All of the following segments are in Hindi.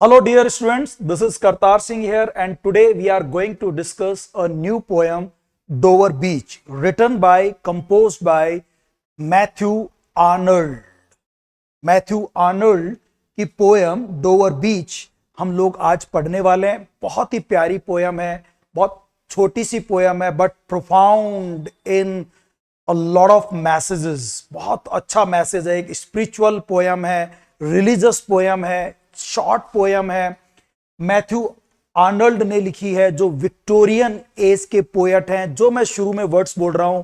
Hello dear students, this is Kartar Singh here and today we are going to discuss a new poem Dover Beach written by composed by Matthew Arnold. Matthew Arnold की पोयम डोवर बीच हम लोग आज पढ़ने वाले हैं। बहुत ही प्यारी पोयम है, बहुत छोटी सी पोयम है but profound in a lot of messages. बहुत अच्छा मैसेज है, एक स्पिरिचुअल पोयम है, रिलीजियस पोयम है, शॉर्ट पोयम है। मैथ्यू आर्नल्ड ने लिखी है, जो विक्टोरियन एज के पोएट हैं। जो मैं शुरू में वर्ड्स बोल रहा हूं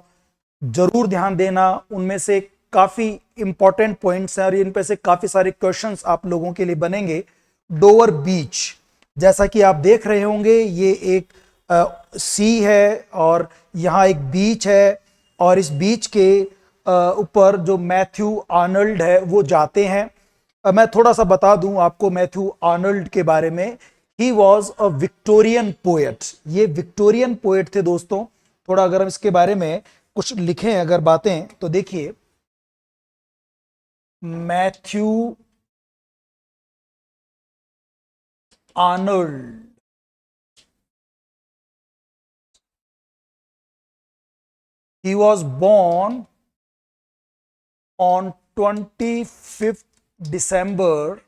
जरूर ध्यान देना, उनमें से काफी इंपॉर्टेंट पॉइंट्स हैं और इन पे से काफी सारे क्वेश्चंस आप लोगों के लिए बनेंगे। डोवर बीच, जैसा कि आप देख रहे होंगे, ये एक सी है और यहाँ एक बीच है और इस बीच के ऊपर जो मैथ्यू आर्नल्ड है वो जाते हैं। मैं थोड़ा सा बता दूं आपको मैथ्यू आर्नल्ड के बारे में। He was a Victorian poet. ये विक्टोरियन पोएट थे दोस्तों। थोड़ा अगर हम इसके बारे में कुछ लिखें अगर बातें तो देखिए, Matthew Arnold he was born on 25th December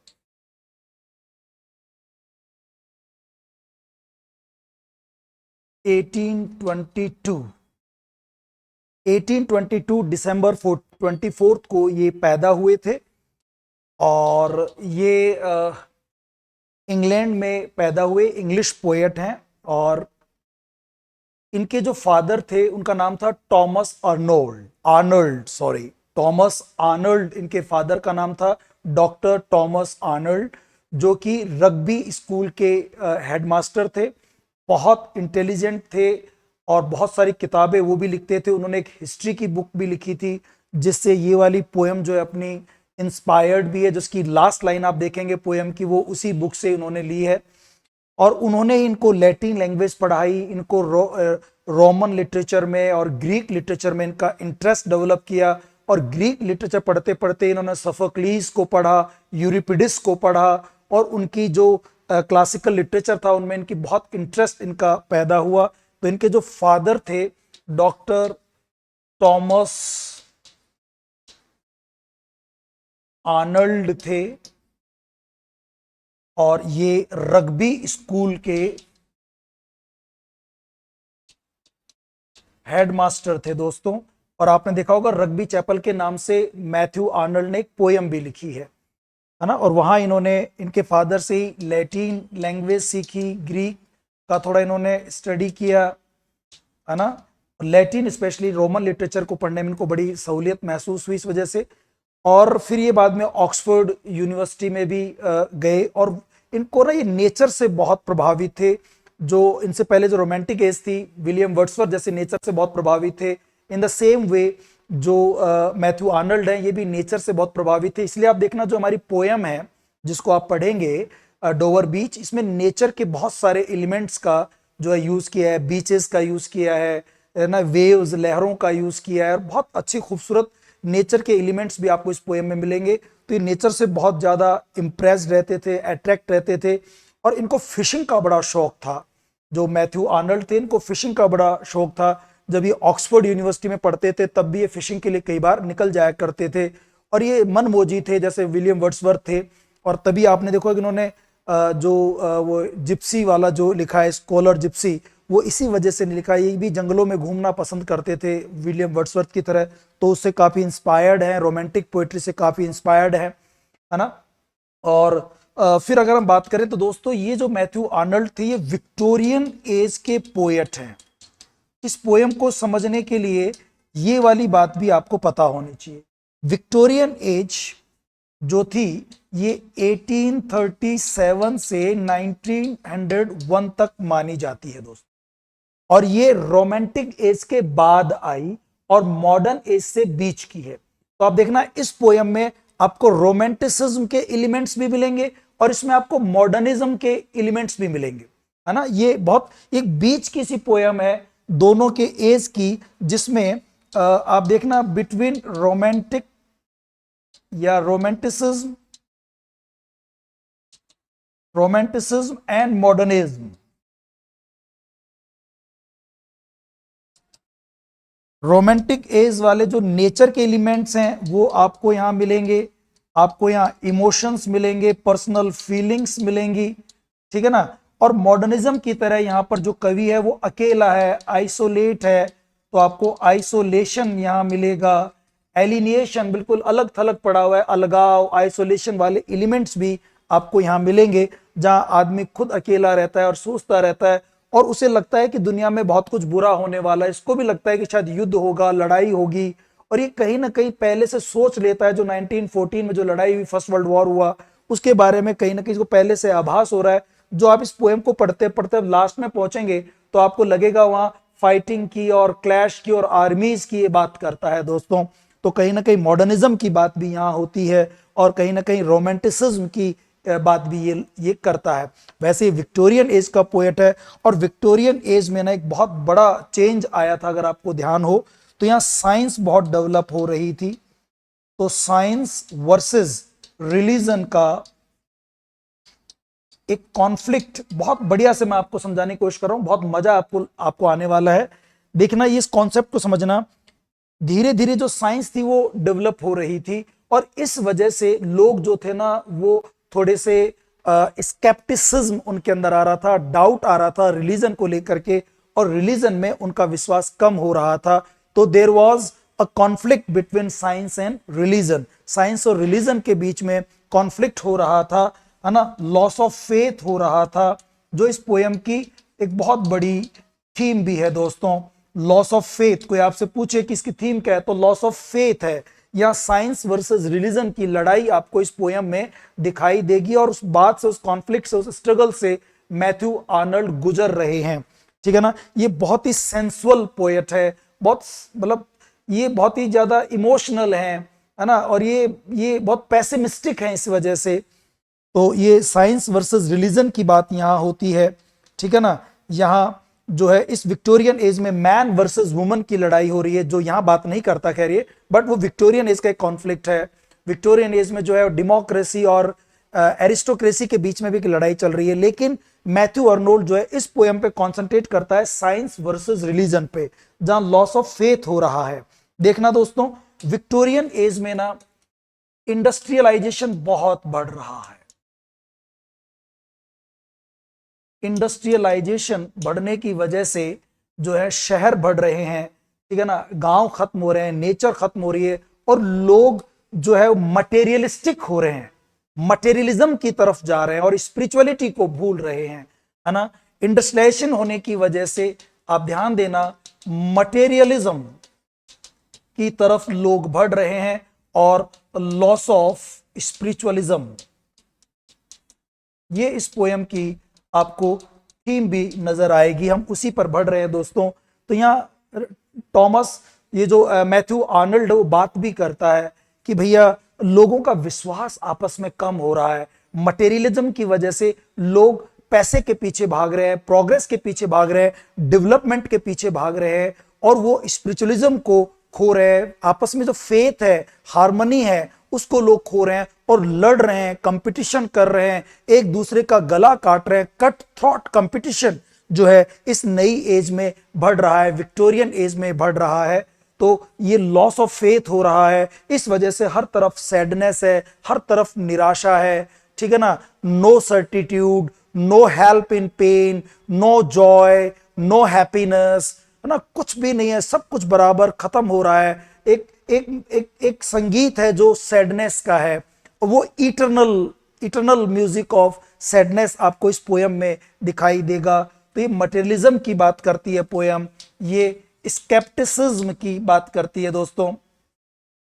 1822 दिसंबर 24 को ये पैदा हुए थे और ये इंग्लैंड में पैदा हुए, इंग्लिश पोएट हैं। और इनके जो फादर थे उनका नाम था टॉमस आर्नल्ड। इनके फादर का नाम था डॉक्टर टॉमस आर्नल्ड, जो कि रग्बी स्कूल के हेडमास्टर थे। बहुत इंटेलिजेंट थे और बहुत सारी किताबें वो भी लिखते थे। उन्होंने एक हिस्ट्री की बुक भी लिखी थी जिससे ये वाली पोएम जो है अपनी इंस्पायर्ड भी है। जिसकी लास्ट लाइन आप देखेंगे पोएम की, वो उसी बुक से उन्होंने ली है। और उन्होंने इनको लैटिन लैंग्वेज पढ़ाई, इनको रोमन लिटरेचर में और ग्रीक लिटरेचर में इनका इंटरेस्ट डेवलप किया। और ग्रीक लिटरेचर पढ़ते पढ़ते इन्होंने सोफोक्लीज को पढ़ा, यूरिपिडिस को पढ़ा और उनकी जो क्लासिकल लिटरेचर था उनमें इनकी बहुत इंटरेस्ट इनका पैदा हुआ। तो इनके जो फादर थे डॉक्टर टॉमस आर्नल्ड थे और ये रग्बी स्कूल के हेडमास्टर थे दोस्तों। और आपने देखा होगा रग्बी चैपल के नाम से मैथ्यू आर्नल्ड ने एक पोयम भी लिखी है ना। और वहां इन्होंने इनके फादर से ही लैटिन लैंग्वेज सीखी, ग्रीक का थोड़ा इन्होंने स्टडी किया, है ना। लैटिन स्पेशली रोमन लिटरेचर को पढ़ने में इनको बड़ी सहूलियत महसूस हुई इस वजह से। और फिर ये बाद में ऑक्सफोर्ड यूनिवर्सिटी में भी गए। और इनको ना ये नेचर से बहुत प्रभावित थे। जो इनसे पहले जो रोमांटिक एज थी, विलियम वर्ड्सवर्थ जैसे नेचर से बहुत प्रभावित थे। इन द सेम वे जो मैथ्यू आर्नल्ड हैं ये भी नेचर से बहुत प्रभावित थे। इसलिए आप देखना जो हमारी पोयम है जिसको आप पढ़ेंगे डोवर बीच, इसमें नेचर के बहुत सारे एलिमेंट्स का जो है यूज किया है। बीचेस का यूज किया है ना, वेव्स लहरों का यूज किया है और बहुत अच्छी खूबसूरत नेचर के एलिमेंट्स भी आपको इस पोएम में मिलेंगे। तो ये नेचर से बहुत ज्यादा इंप्रेस्ड रहते थे, अट्रैक्ट रहते थे। और इनको फिशिंग का बड़ा शौक था। जो मैथ्यू आर्नल्ड थे इनको फिशिंग का बड़ा शौक था। जब ये ऑक्सफोर्ड यूनिवर्सिटी में पढ़ते थे तब भी ये फिशिंग के लिए कई बार निकल जाया करते थे। और ये मनमोजी थे जैसे विलियम वर्ड्सवर्थ थे। और तभी आपने देखो कि इन्होंने जो वो जिप्सी वाला जो लिखा है, स्कॉलर जिप्सी, वो इसी वजह से नहीं लिखा। ये भी जंगलों में घूमना पसंद करते थे विलियम वर्ड्सवर्थ की तरह। तो उससे काफी इंस्पायर्ड है, रोमांटिक पोएट्री से काफी इंस्पायर्ड है ना। और फिर अगर हम बात करें तो दोस्तों ये जो मैथ्यू आर्नल्ड थे ये विक्टोरियन एज के पोएट हैं। इस पोएम को समझने के लिए ये वाली बात भी आपको पता होनी चाहिए। विक्टोरियन एज जो थी ये 1837 से 1901 तक मानी जाती है दोस्तों। और ये रोमांटिक एज के बाद आई और मॉडर्न एज से बीच की है। तो आप देखना इस पोयम में आपको रोमांटिसिज्म के एलिमेंट्स भी मिलेंगे और इसमें आपको मॉडर्निज्म के एलिमेंट्स भी मिलेंगे, है ना। ये बहुत एक बीच की सी पोयम है दोनों के एज की, जिसमें आप देखना बिटवीन रोमांटिक या romanticism romanticism and modernism. Romantic as वाले जो नेचर के एलिमेंट्स हैं वो आपको यहां मिलेंगे, आपको यहाँ इमोशंस मिलेंगे, पर्सनल फीलिंग्स मिलेंगी, ठीक है ना। और मॉडर्निज्म की तरह यहाँ पर जो कवि है वो अकेला है, आइसोलेट है, तो आपको आइसोलेशन यहाँ मिलेगा। एलिनिएशन, बिल्कुल अलग थलग पड़ा हुआ है, अलगाव, आइसोलेशन वाले एलिमेंट्स भी आपको यहाँ मिलेंगे, जहां आदमी खुद अकेला रहता है और सोचता रहता है और उसे लगता है कि दुनिया में बहुत कुछ बुरा होने वाला है। इसको भी लगता है कि शायद युद्ध होगा, लड़ाई होगी, और ये कहीं ना कहीं पहले से सोच लेता है। जो 1914 में जो लड़ाई हुई, फर्स्ट वर्ल्ड वॉर हुआ, उसके बारे में कहीं ना कहीं इसको पहले से आभास हो रहा है। जो आप इस पोएम को पढ़ते पढ़ते लास्ट में पहुंचेंगे तो आपको लगेगा वहां फाइटिंग की और क्लैश की और आर्मीज की ये बात करता है दोस्तों। तो कहीं ना कहीं मॉडर्निज्म की बात भी यहाँ होती है और कहीं ना कहीं रोमांटिसिज्म की बात भी ये करता है। वैसे ही विक्टोरियन एज का पोएट है, और विक्टोरियन एज में ना एक बहुत बड़ा चेंज आया था, अगर आपको ध्यान हो तो यहाँ साइंस बहुत डेवलप हो रही थी। तो साइंस वर्सेस रिलीजन का एक कॉन्फ्लिक्ट बहुत बढ़िया से मैं आपको समझाने की कोशिश कर रहा हूं, बहुत मजा आपको आने वाला है। देखना, ये इस कॉन्सेप्ट को समझना। धीरे धीरे जो साइंस थी वो डेवलप हो रही थी, और इस वजह से लोग जो थे ना वो थोड़े से स्केप्टिसिज्म उनके अंदर आ रहा था, डाउट आ रहा था रिलीजन को लेकर के, और रिलीजन में उनका विश्वास कम हो रहा था। तो there was a conflict between science and religion, science और रिलीजन के बीच में कॉन्फ्लिक्ट हो रहा था, है ना। लॉस ऑफ फेथ हो रहा था, जो इस पोयम की एक बहुत बड़ी थीम भी है दोस्तों। लॉस ऑफ फेथ, कोई आपसे पूछे कि इसकी थीम क्या है तो लॉस ऑफ फेथ है। या साइंस वर्सेस रिलीजन की लड़ाई आपको इस पोयम में दिखाई देगी, और उस बात से, उस कॉन्फ्लिक्ट से, उस स्ट्रगल से मैथ्यू आर्नल्ड गुजर रहे हैं, ठीक है ना। ये बहुत ही सेंसुअल पोएट है, बहुत मतलब ये बहुत ही ज्यादा इमोशनल है ना, और ये बहुत पैसिमिस्टिक है इस वजह से। तो ये साइंस वर्सेस रिलीजन की बात यहाँ होती है, ठीक है ना। यहाँ जो है इस विक्टोरियन एज में मैन वर्सेस वुमन की लड़ाई हो रही है, जो यहाँ बात नहीं करता खैर ये, बट वो विक्टोरियन एज का एक कॉन्फ्लिक्ट है। विक्टोरियन एज में जो है डेमोक्रेसी और एरिस्टोक्रेसी के बीच में भी एक लड़ाई चल रही है, लेकिन मैथ्यू आर्नोल्ड जो है इस पोएम पे कॉन्सेंट्रेट करता है साइंस वर्सेस रिलीजन पे, जहां लॉस ऑफ फेथ हो रहा है। देखना दोस्तों, विक्टोरियन एज में ना इंडस्ट्रियलाइजेशन बहुत बढ़ रहा है। इंडस्ट्रियलाइजेशन बढ़ने की वजह से जो है शहर बढ़ रहे हैं, ठीक है ना, गांव खत्म हो रहे हैं, नेचर खत्म हो रही है, और लोग जो है मटेरियलिस्टिक हो रहे हैं, मटेरियलिज्म की तरफ जा रहे हैं और स्पिरिचुअलिटी को भूल रहे हैं, है ना। इंडस्ट्रियलाइजेशन होने की वजह से आप ध्यान देना, मटेरियलिज्म की तरफ लोग बढ़ रहे हैं, और लॉस ऑफ स्पिरिचुअलिज्म, ये इस पोएम की आपको थीम भी नजर आएगी। हम उसी पर बढ़ रहे हैं दोस्तों। तो यहाँ टॉमस, ये जो मैथ्यू आर्नल्ड वो बात भी करता है कि भैया लोगों का विश्वास आपस में कम हो रहा है, मटेरियलिज्म की वजह से लोग पैसे के पीछे भाग रहे हैं, प्रोग्रेस के पीछे भाग रहे हैं, डेवलपमेंट के पीछे भाग रहे हैं, और वो स्पिरिचुअलिज्म को खो रहे हैं। आपस में जो फेथ है, हार्मनी है, उसको लोग खो रहे हैं और लड़ रहे हैं, कंपटीशन कर रहे हैं, एक दूसरे का गला काट रहे हैं। कट थ्रॉट कंपटीशन जो है इस नई एज में बढ़ रहा है, विक्टोरियन एज में बढ़ रहा है। तो ये लॉस ऑफ फेथ हो रहा है, इस वजह से हर तरफ सैडनेस है, हर तरफ निराशा है, ठीक है ना। No certitude, no help in pain, no joy, no happiness, है ना, कुछ भी नहीं है, सब कुछ बराबर खत्म हो रहा है। एक एक एक एक संगीत है जो सैडनेस का है, वो इटरनल म्यूजिक ऑफ सैडनेस आपको इस पोयम में दिखाई देगा। तो ये मटेरियलिज्म की बात करती है पोयम, ये स्केप्टिसिज्म की बात करती है दोस्तों,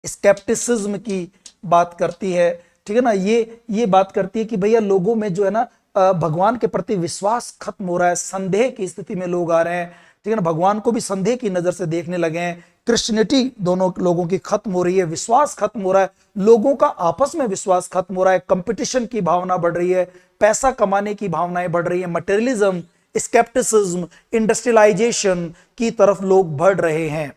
स्केप्टिसिज्म की बात करती है, ठीक है ना। ये बात करती है कि भैया लोगों में जो है ना भगवान के प्रति विश्वास खत्म हो रहा है, संदेह की स्थिति में लोग आ रहे हैं, ठीक है ना। भगवान को भी संदेह की नजर से देखने लगे हैं, क्रिश्चियनिटी दोनों लोगों की खत्म हो रही है, विश्वास खत्म हो रहा है, लोगों का आपस में विश्वास खत्म हो रहा है, कंपटीशन की भावना बढ़ रही है, पैसा कमाने की भावनाएं बढ़ रही है, मटेरियलिज्म, स्केप्टिसिज्म, इंडस्ट्रियलाइजेशन की तरफ लोग बढ़ रहे हैं।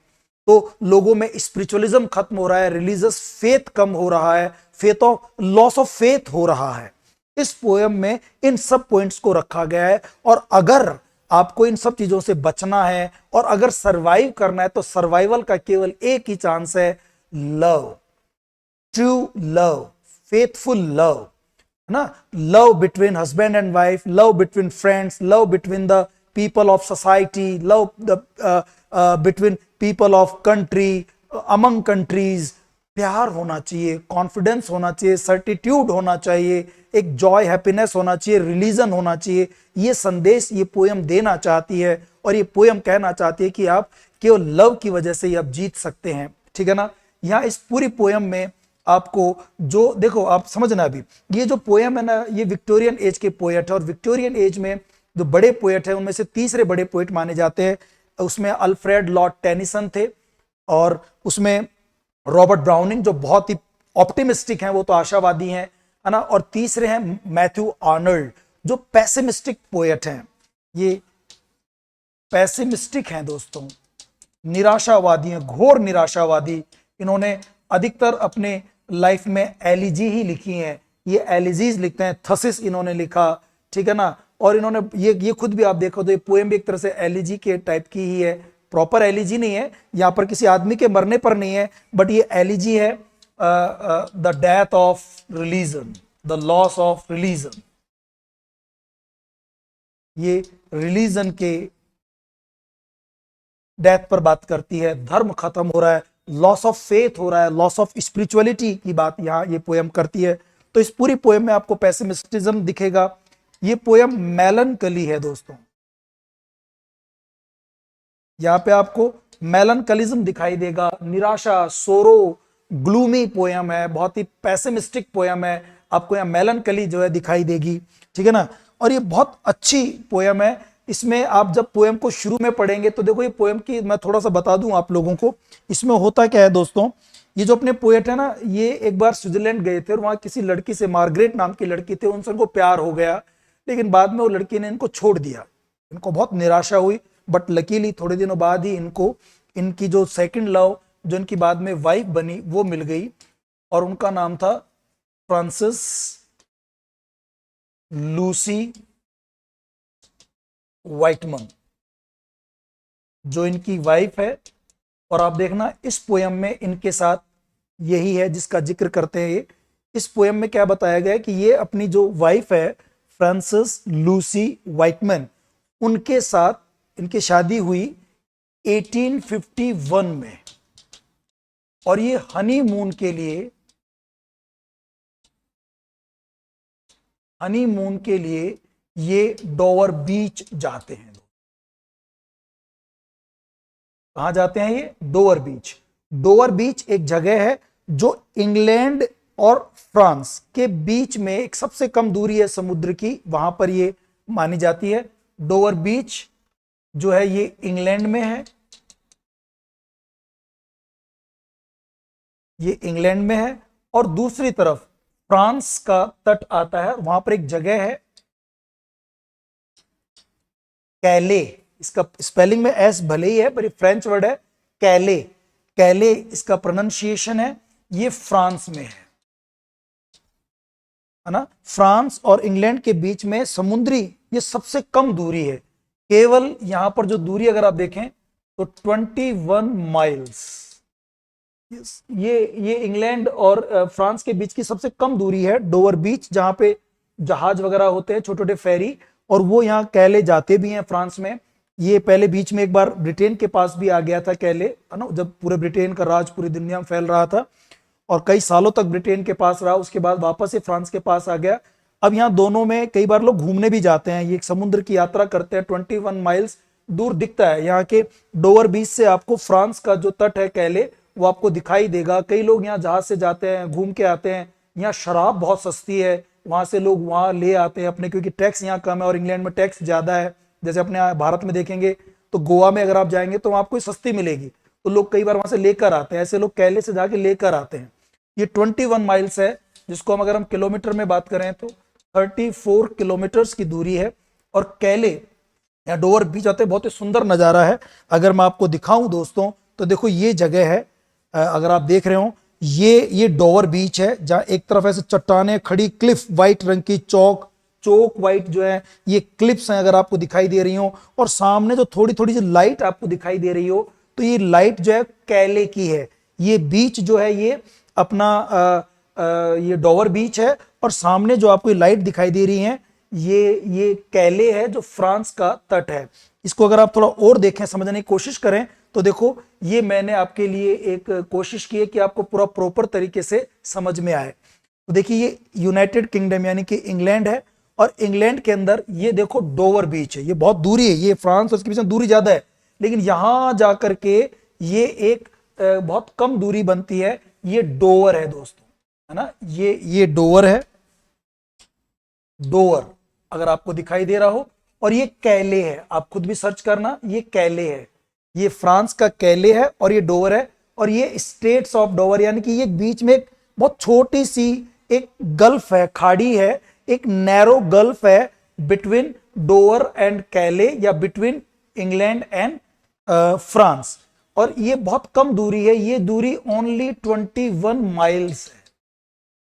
तो लोगों में स्पिरिचुअलिज्म खत्म हो रहा है, रिलीजियस फेथ कम हो रहा है, faith of loss of faith हो रहा है। इस पोयम में इन सब पॉइंट्स को रखा गया है। और अगर आपको इन सब चीजों से बचना है और अगर सरवाइव करना है तो सर्वाइवल का केवल एक ही चांस है, love, true love, faithful love, है ना। Love between husband and wife, love between friends, love between the people of society, love between people of country, among countries. प्यार होना चाहिए, कॉन्फिडेंस होना चाहिए, सर्टिट्यूड होना चाहिए, एक जॉय हैप्पीनेस होना चाहिए, रिलीजन होना चाहिए। ये संदेश ये पोयम देना चाहती है और ये पोयम कहना चाहती है कि आप केवल लव की वजह से ही आप जीत सकते हैं, ठीक है ना। यहाँ इस पूरी पोयम में आपको जो देखो, आप समझना, अभी ये जो पोयम है ना, ये विक्टोरियन एज के पोएट है और विक्टोरियन एज में जो बड़े पोएट है उनमें से तीसरे बड़े पोएट माने जाते हैं। उसमें अल्फ्रेड लॉर्ड टेनिसन थे और उसमें रॉबर्ट ब्राउनिंग जो बहुत ही ऑप्टिमिस्टिक हैं, वो तो आशावादी हैं, है ना। और तीसरे हैं मैथ्यू आर्नल्ड जो पैसिमिस्टिक पोएट हैं। ये पैसिमिस्टिक हैं दोस्तों, निराशावादी हैं, घोर निराशावादी। इन्होंने अधिकतर अपने लाइफ में एलिजी ही लिखी हैं, ये एलिजीज लिखते हैं, थसिस इन्होंने लिखा, ठीक है ना। और इन्होंने ये खुद भी आप देखो तो ये पोएम भी एक तरह से एलिजी के टाइप की ही है, प्रॉपर एलिजी नहीं है, यहां पर किसी आदमी के मरने पर नहीं है, बट ये एलिजी है, the death of religion, the loss of religion. ये रिलीजन के डेथ पर बात करती है, धर्म खत्म हो रहा है, लॉस ऑफ फेथ हो रहा है, लॉस ऑफ स्पिरिचुअलिटी की बात यहाँ ये पोएम करती है। तो इस पूरी पोएम में आपको पेसिमिस्टिज्म दिखेगा। ये पोएम मेलनकली है दोस्तों, यहाँ पे आपको मेलनकलिज्म दिखाई देगा, निराशा, सोरो, ग्लूमी पोएम है, बहुत ही पेसिमिस्टिक पोएम है, आपको यहाँ मेलनकली जो है दिखाई देगी, ठीक है ना। और ये बहुत अच्छी पोएम है। इसमें आप जब पोएम को शुरू में पढ़ेंगे तो देखो, ये पोएम की मैं थोड़ा सा बता दूं आप लोगों को, इसमें होता क्या है दोस्तों। ये जो अपने पोएट है ना, ये एक बार स्विट्जरलैंड गए थे और वहां किसी लड़की से, मार्गरेट नाम की लड़की थी, उनसे उनको प्यार हो गया, लेकिन बाद में वो लड़की ने इनको छोड़ दिया, इनको बहुत निराशा हुई। बट लकीली थोड़े दिनों बाद ही इनको इनकी जो सेकंड लव, जो इनकी बाद में वाइफ बनी, वो मिल गई और उनका नाम था फ्रांसिस लूसी वाइटमन, जो इनकी वाइफ है। और आप देखना इस पोयम में इनके साथ यही है जिसका जिक्र करते हैं ये। इस पोयम में क्या बताया गया है कि ये अपनी जो वाइफ है फ्रांसिस लूसी वाइटमन, उनके साथ इनकी शादी हुई 1851 में और ये हनीमून के लिए ये डोवर बीच जाते हैं। कहां जाते हैं ये? डोवर बीच। डोवर बीच एक जगह है जो इंग्लैंड और फ्रांस के बीच में एक सबसे कम दूरी है समुद्र की, वहां पर ये मानी जाती है। डोवर बीच जो है ये इंग्लैंड में है, ये इंग्लैंड में है। और दूसरी तरफ फ्रांस का तट आता है, वहां पर एक जगह है कैले, इसका स्पेलिंग में एस भले ही है पर ये फ्रेंच वर्ड है कैले, कैले इसका प्रोनाउंसिएशन है। ये फ्रांस में है ना। फ्रांस और इंग्लैंड के बीच में समुद्री ये सबसे कम दूरी है, केवल यहां पर जो दूरी अगर आप देखें तो 21 माइल्स। ये इंग्लैंड और फ्रांस के बीच की सबसे कम दूरी है डोवर बीच, जहां पे जहाज वगैरह होते हैं, छोटे छोटे फेरी, और वो यहाँ कैले जाते भी हैं फ्रांस में। ये पहले बीच में एक बार ब्रिटेन के पास भी आ गया था कैले, है ना, जब पूरे ब्रिटेन का राज पूरी दुनिया में फैल रहा था और कई सालों तक ब्रिटेन के पास रहा, उसके बाद वापस ये फ्रांस के पास आ गया। अब यहाँ दोनों में कई बार लोग घूमने भी जाते हैं, ये समुद्र की यात्रा करते हैं। 21 माइल्स दूर दिखता है यहाँ के डोवर बीच से, आपको फ्रांस का जो तट है कैले वो आपको दिखाई देगा। कई लोग यहाँ जहाज से जाते हैं, घूम के आते हैं। यहाँ शराब बहुत सस्ती है, वहां से लोग वहां ले आते हैं अपने, क्योंकि टैक्स यहाँ कम है और इंग्लैंड में टैक्स ज्यादा है। जैसे अपने भारत में देखेंगे तो गोवा में अगर आप जाएंगे तो वहां आपको सस्ती मिलेगी, तो लोग कई बार वहां से लेकर आते हैं, ऐसे लोग कैले से जाके लेकर आते हैं। ये 21 माइल्स है, जिसको हम अगर हम किलोमीटर में बात करें तो 34 किलोमीटर्स की दूरी है। और कैले यहाँ डोवर बीच आते, बहुत ही सुंदर नजारा है। अगर मैं आपको दिखाऊं दोस्तों तो देखो ये जगह है, अगर आप देख रहे हो ये डोवर बीच है, जहां एक तरफ ऐसे चट्टाने खड़ी, क्लिफ व्हाइट रंग की, चौक व्हाइट जो है ये क्लिप्स हैं अगर आपको दिखाई दे रही हो, और सामने जो थोड़ी थोड़ी सी लाइट आपको दिखाई दे रही हो, तो ये लाइट जो है कैले की है। ये बीच जो है ये अपना ये डोवर बीच है, और सामने जो आपको लाइट दिखाई दे रही है ये कैले है, जो फ्रांस का तट है। इसको अगर आप थोड़ा और देखें, समझने की कोशिश करें, तो देखो ये मैंने आपके लिए एक कोशिश की है कि आपको पूरा प्रॉपर तरीके से समझ में आए। तो देखिए ये यूनाइटेड किंगडम यानी कि इंग्लैंड है, और इंग्लैंड के अंदर ये देखो डोवर बीच है। ये बहुत दूरी है, ये फ्रांस और इसके बीच में दूरी ज्यादा है, लेकिन यहां जाकर के ये एक बहुत कम दूरी बनती है। ये डोवर है दोस्तों, है ना, ये डोवर है, डोवर अगर आपको दिखाई दे रहा हो, और ये कैले है, आप खुद भी सर्च करना, ये कैले है, ये फ्रांस का कैले है, और ये डोवर है, और ये स्टेट्स ऑफ डोवर, यानी कि ये बीच में एक बहुत छोटी सी एक गल्फ है, खाड़ी है, एक नैरो गल्फ है बिटवीन डोवर एंड कैले, या बिटवीन इंग्लैंड एंड फ्रांस, और ये बहुत कम दूरी है। ये दूरी ओनली 21 माइल्स है।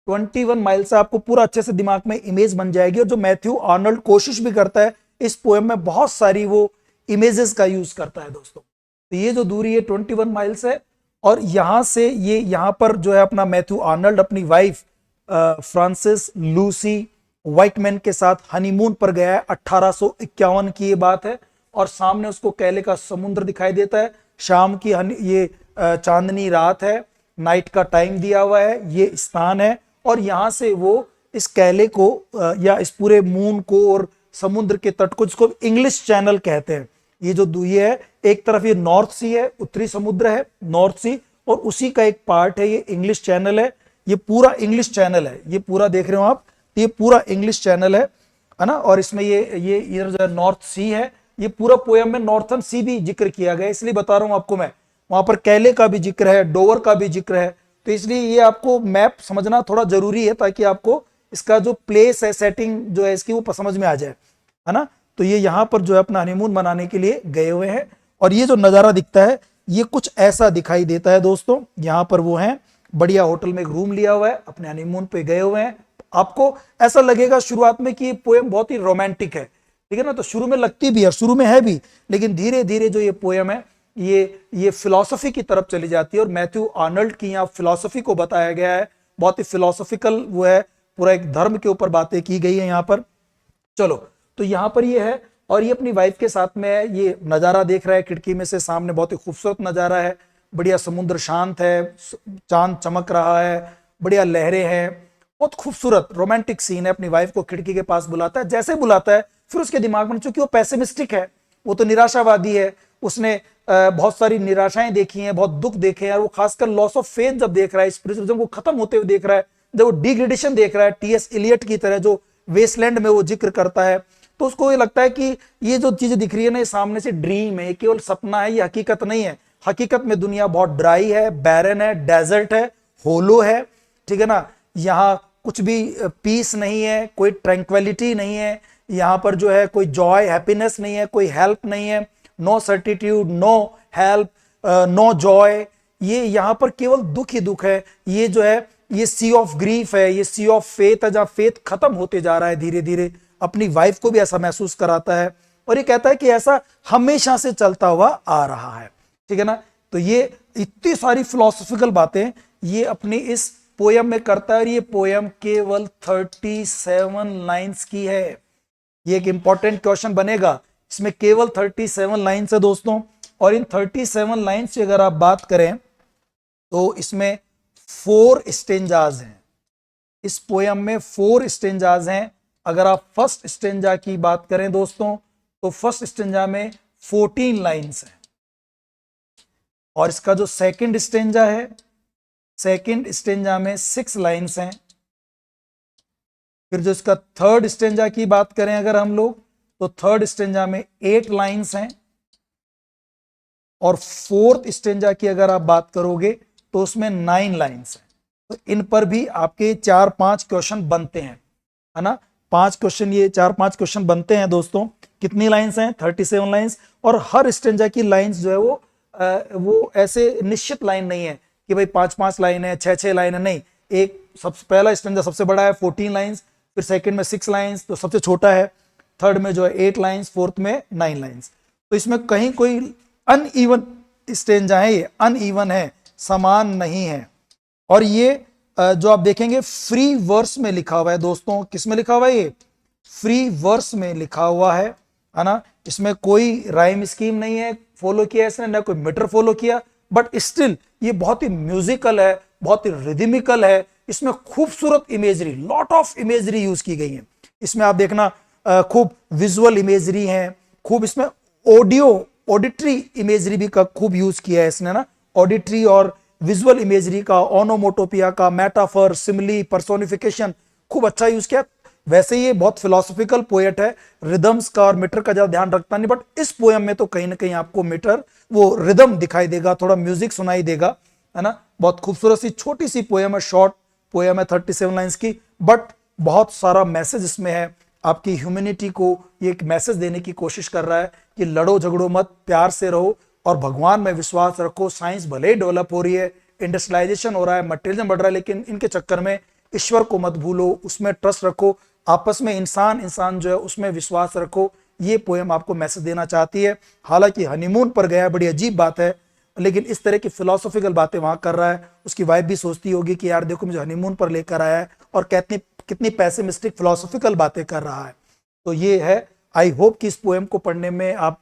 21 माइल से आपको पूरा अच्छे से दिमाग में इमेज बन जाएगी। और जो मैथ्यू आर्नल्ड कोशिश भी करता है इस पोएम में, बहुत सारी वो इमेजेस का यूज करता है दोस्तों। तो ये जो दूरी है 21 माइल्स है, और यहां से ये यहां पर जो है अपना मैथ्यू आर्नल्ड अपनी वाइफ फ्रांसिस लूसी व्हाइटमैन के साथ हनीमून पर गया है। 1851 की ये बात है, और सामने उसको कैले का समुद्र दिखाई देता है। शाम की ये चांदनी रात है, नाइट का टाइम दिया हुआ है, ये स्थान है, और यहां से वो इस कैले को या इस पूरे मून को और समुद्र के तट को, जिसको इंग्लिश चैनल कहते हैं, ये जो ये है, एक तरफ ये नॉर्थ सी है, उत्तरी समुद्र है नॉर्थ सी, और उसी का एक पार्ट है ये इंग्लिश चैनल है। ये पूरा इंग्लिश चैनल है, ये पूरा देख रहे हो आप, ये पूरा इंग्लिश चैनल है ना। और इसमें ये इधर जो है नॉर्थ सी है। ये पूरा पोयम में नॉर्थन सी भी जिक्र किया गया, इसलिए बता रहा हूं आपको मैं, वहां पर कैले का भी जिक्र है, डोवर का भी जिक्र है। तो इसलिए ये आपको मैप समझना थोड़ा जरूरी है, ताकि आपको इसका जो प्लेस है, सेटिंग जो है इसकी, वो समझ में आ जाए, है ना। तो ये यहाँ पर जो है अपना हनीमून मनाने के लिए गए हुए हैं, और ये जो नजारा दिखता है ये कुछ ऐसा दिखाई देता है दोस्तों। यहाँ पर वो हैं, बढ़िया होटल में एक रूम लिया हुआ है, अपने हनीमून पे गए हुए हैं। आपको ऐसा लगेगा शुरुआत में कि ये पोएम बहुत ही रोमांटिक है, ठीक है ना, तो शुरू में लगती भी है, शुरू में है भी, लेकिन धीरे धीरे जो ये पोएम है ये फिलॉसफी की तरफ चली जाती है। और मैथ्यू आर्नल्ड की यहाँ फिलॉसफी को बताया गया है, बहुत ही फिलॉसफिकल वो है, पूरा एक धर्म के ऊपर बातें की गई है यहाँ पर। चलो, तो यहाँ पर ये है, और ये अपनी वाइफ के साथ में है, ये नज़ारा देख रहा है खिड़की में से, सामने बहुत ही खूबसूरत नज़ारा है, बढ़िया समुद्र शांत है, चांद चमक रहा है, बढ़िया लहरें हैं, बहुत खूबसूरत रोमांटिक सीन है। अपनी वाइफ को खिड़की के पास बुलाता है, जैसे बुलाता है फिर उसके दिमाग में, चूंकि वो पेसिमिस्टिक है, वो तो निराशावादी है, उसने बहुत सारी निराशाएं देखी हैं, बहुत दुख देखे हैं, और वो खासकर लॉस ऑफ फेथ जब देख रहा है, स्पिरिचुअलिज्म को खत्म होते हुए देख रहा है, जब वो डिग्रेडेशन देख रहा है, टीएस इलियट की तरह जो वेस्टलैंड में वो जिक्र करता है, तो उसको ये लगता है कि ये जो चीजें दिख रही है ना, ये सामने से ड्रीम है, ये केवल सपना है, ये हकीकत नहीं है। हकीकत में दुनिया बहुत ड्राई है, बैरन है, डेजर्ट है, होलो है, ठीक है ना। यहाँ कुछ भी पीस नहीं है, कोई ट्रैंक्विलिटी नहीं है, यहाँ पर जो है कोई जॉय हैप्पीनेस नहीं है, कोई हेल्प नहीं है, no certitude, no help, no joy, ये यहाँ पर केवल दुख ही दुख है। ये जो है ये सी ऑफ ग्रीफ है, ये सी ऑफ फेथ है, जहाँ फेथ खत्म होते जा रहा है धीरे धीरे। अपनी वाइफ को भी ऐसा महसूस कराता है, और ये कहता है कि ऐसा हमेशा से चलता हुआ आ रहा है, ठीक है ना। तो ये इतनी सारी फिलोसॉफिकल बातें ये अपनी इस पोयम में करता है, और ये पोयम केवल 37 लाइंस की है। ये एक इंपॉर्टेंट क्वेश्चन बनेगा, इसमें केवल 37 लाइंस है दोस्तों। और इन 37 लाइंस की अगर आप बात करें तो इसमें 4 स्टेंजाज हैं। इस पोयम में 4 स्टेंजाज हैं। अगर आप फर्स्ट स्टेंजा की बात करें दोस्तों, तो फर्स्ट स्टेंजा में 14 लाइंस हैं, और इसका जो सेकंड स्टेंजा है, सेकंड स्टेंजा में 6 लाइंस हैं। फिर जो इसका थर्ड स्टेंजा की बात करें अगर हम लोग, तो थर्ड स्टेंजा में 8 लाइंस हैं, और फोर्थ स्टेंजा की अगर आप बात करोगे तो उसमें 9 लाइंस हैं। तो इन पर भी आपके 4-5 क्वेश्चन बनते हैं, है ना। 5 क्वेश्चन, ये 4-5 क्वेश्चन बनते हैं दोस्तों। कितनी लाइंस हैं? 37 लाइंस। और हर स्टेंजा की लाइंस जो है वो ऐसे निश्चित लाइन नहीं है कि भाई 5-5 लाइन है, 6-6 लाइन है, नहीं। एक सबसे पहला स्टैंजा सबसे बड़ा है 14 लाइन्स, फिर सेकंड में 6 लाइन्स तो सबसे छोटा है, थर्ड में जो है 8 लाइन्स, फोर्थ में 9 लाइन्स। तो इसमें कहीं कोई अनइवन स्टैंजा है, ये अनइवन है, समान नहीं है। और ये जो आप देखेंगे फ्री वर्स में लिखा हुआ है दोस्तों। किस में लिखा हुआ है? ये फ्री वर्स में लिखा हुआ है ना। इसमें कोई राइम स्कीम नहीं है फॉलो किया इसने, ना कोई मीटर फॉलो किया, बट स्टिल ये बहुत ही म्यूजिकल है, बहुत ही रिदमिकल है। इसमें खूबसूरत imagery, lot of imagery use की गई है इसमें। आप देखना खूब विजुअल इमेजरी है, खूब इसमें ऑडिटरी इमेजरी भी का खूब यूज किया है इसने ना। ऑडिटरी और विजुअल इमेजरी का, ओनोमोटोपिया का, मेटाफर, सिमिली, पर्सोनिफिकेशन खूब अच्छा यूज किया। वैसे ये बहुत फिलोसॉफिकल पोएट है, रिदम्स का और मीटर का ज्यादा ध्यान रखता नहीं, बट इस पोएम में तो कहीं ना कहीं आपको मीटर, वो रिदम दिखाई देगा, थोड़ा म्यूजिक सुनाई देगा, है ना। बहुत खूबसूरत सी छोटी सी पोएम है, शॉर्ट पोएम है 37 लाइन्स की, बट बहुत सारा मैसेज इसमें है। आपकी ह्यूमैनिटी को ये एक मैसेज देने की कोशिश कर रहा है कि लड़ो झगड़ो मत, प्यार से रहो और भगवान में विश्वास रखो। साइंस भले ही डेवलप हो रही है, इंडस्ट्रियलाइजेशन हो रहा है, मटेरियलिज्म बढ़ रहा है, लेकिन इनके चक्कर में ईश्वर को मत भूलो, उसमें ट्रस्ट रखो, आपस में इंसान जो है उसमें विश्वास रखो। ये पोएम आपको मैसेज देना चाहती है। हालांकि हनीमून पर गया है, बड़ी अजीब बात है, लेकिन इस तरह की फिलोसॉफिकल बातें वहां कर रहा है। उसकी वाइफ भी सोचती होगी कि यार देखो मुझे हनीमून पर लेकर आया है और कितनी पैसिमिस्टिक फिलोसॉफिकल बातें कर रहा है। तो ये है, आई होप कि इस पोएम को पढ़ने में आप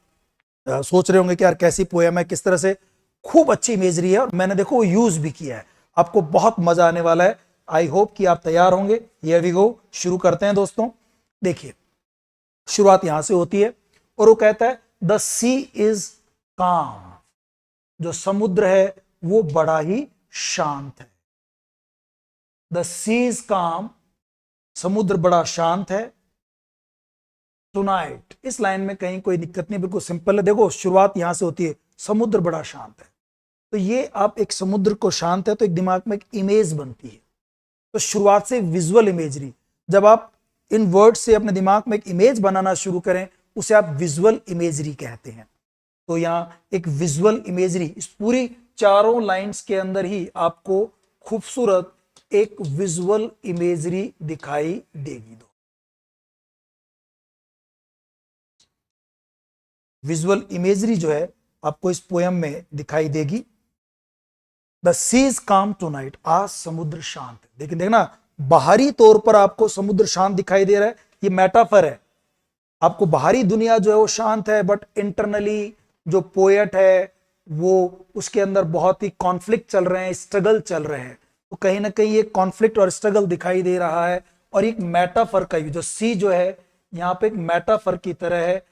सोच रहे होंगे कि यार कैसी पोएम है, किस तरह से खूब अच्छी इमेजरी है, और मैंने देखो वो यूज भी किया है। आपको बहुत मजा आने वाला है। आई होप कि आप तैयार होंगे। हियर वी गो, शुरू करते हैं दोस्तों। देखिए शुरुआत यहां से होती है और वो कहता है द सी इज काम, जो समुद्र है वो बड़ा ही शांत है। द सी इज काम, समुद्र बड़ा शांत है। टुनाइट, इस लाइन में कहीं कोई दिक्कत नहीं, बिल्कुल सिंपल है। देखो शुरुआत यहां से होती है, समुद्र बड़ा शांत है, तो ये आप एक समुद्र को शांत है तो एक दिमाग में एक इमेज बनती है। तो शुरुआत से विजुअल इमेजरी, जब आप इन वर्ड से अपने दिमाग में एक इमेज बनाना शुरू करें उसे आप विजुअल इमेजरी कहते हैं। तो यहां एक विजुअल इमेजरी, इस पूरी चारों लाइंस के अंदर ही आपको खूबसूरत एक विजुअल इमेजरी दिखाई देगी। विजुअल इमेजरी जो है आपको इस पोयम में दिखाई देगी। द सी इज काम टुनाइट, आज समुद्र शांत है। लेकिन देखना बाहरी तौर पर आपको समुद्र शांत दिखाई दे रहा है, ये मेटाफर है। आपको बाहरी दुनिया जो है वो शांत है, बट इंटरनली जो पोएट है वो, उसके अंदर बहुत ही कॉन्फ्लिक्ट चल रहे हैं, स्ट्रगल चल रहे हैं। तो कहीं ना कहीं ये कॉन्फ्लिक्ट और स्ट्रगल दिखाई दे रहा है। और एक मेटाफर का भी, जो सी जो है यहाँ पे एक मेटाफर की तरह है,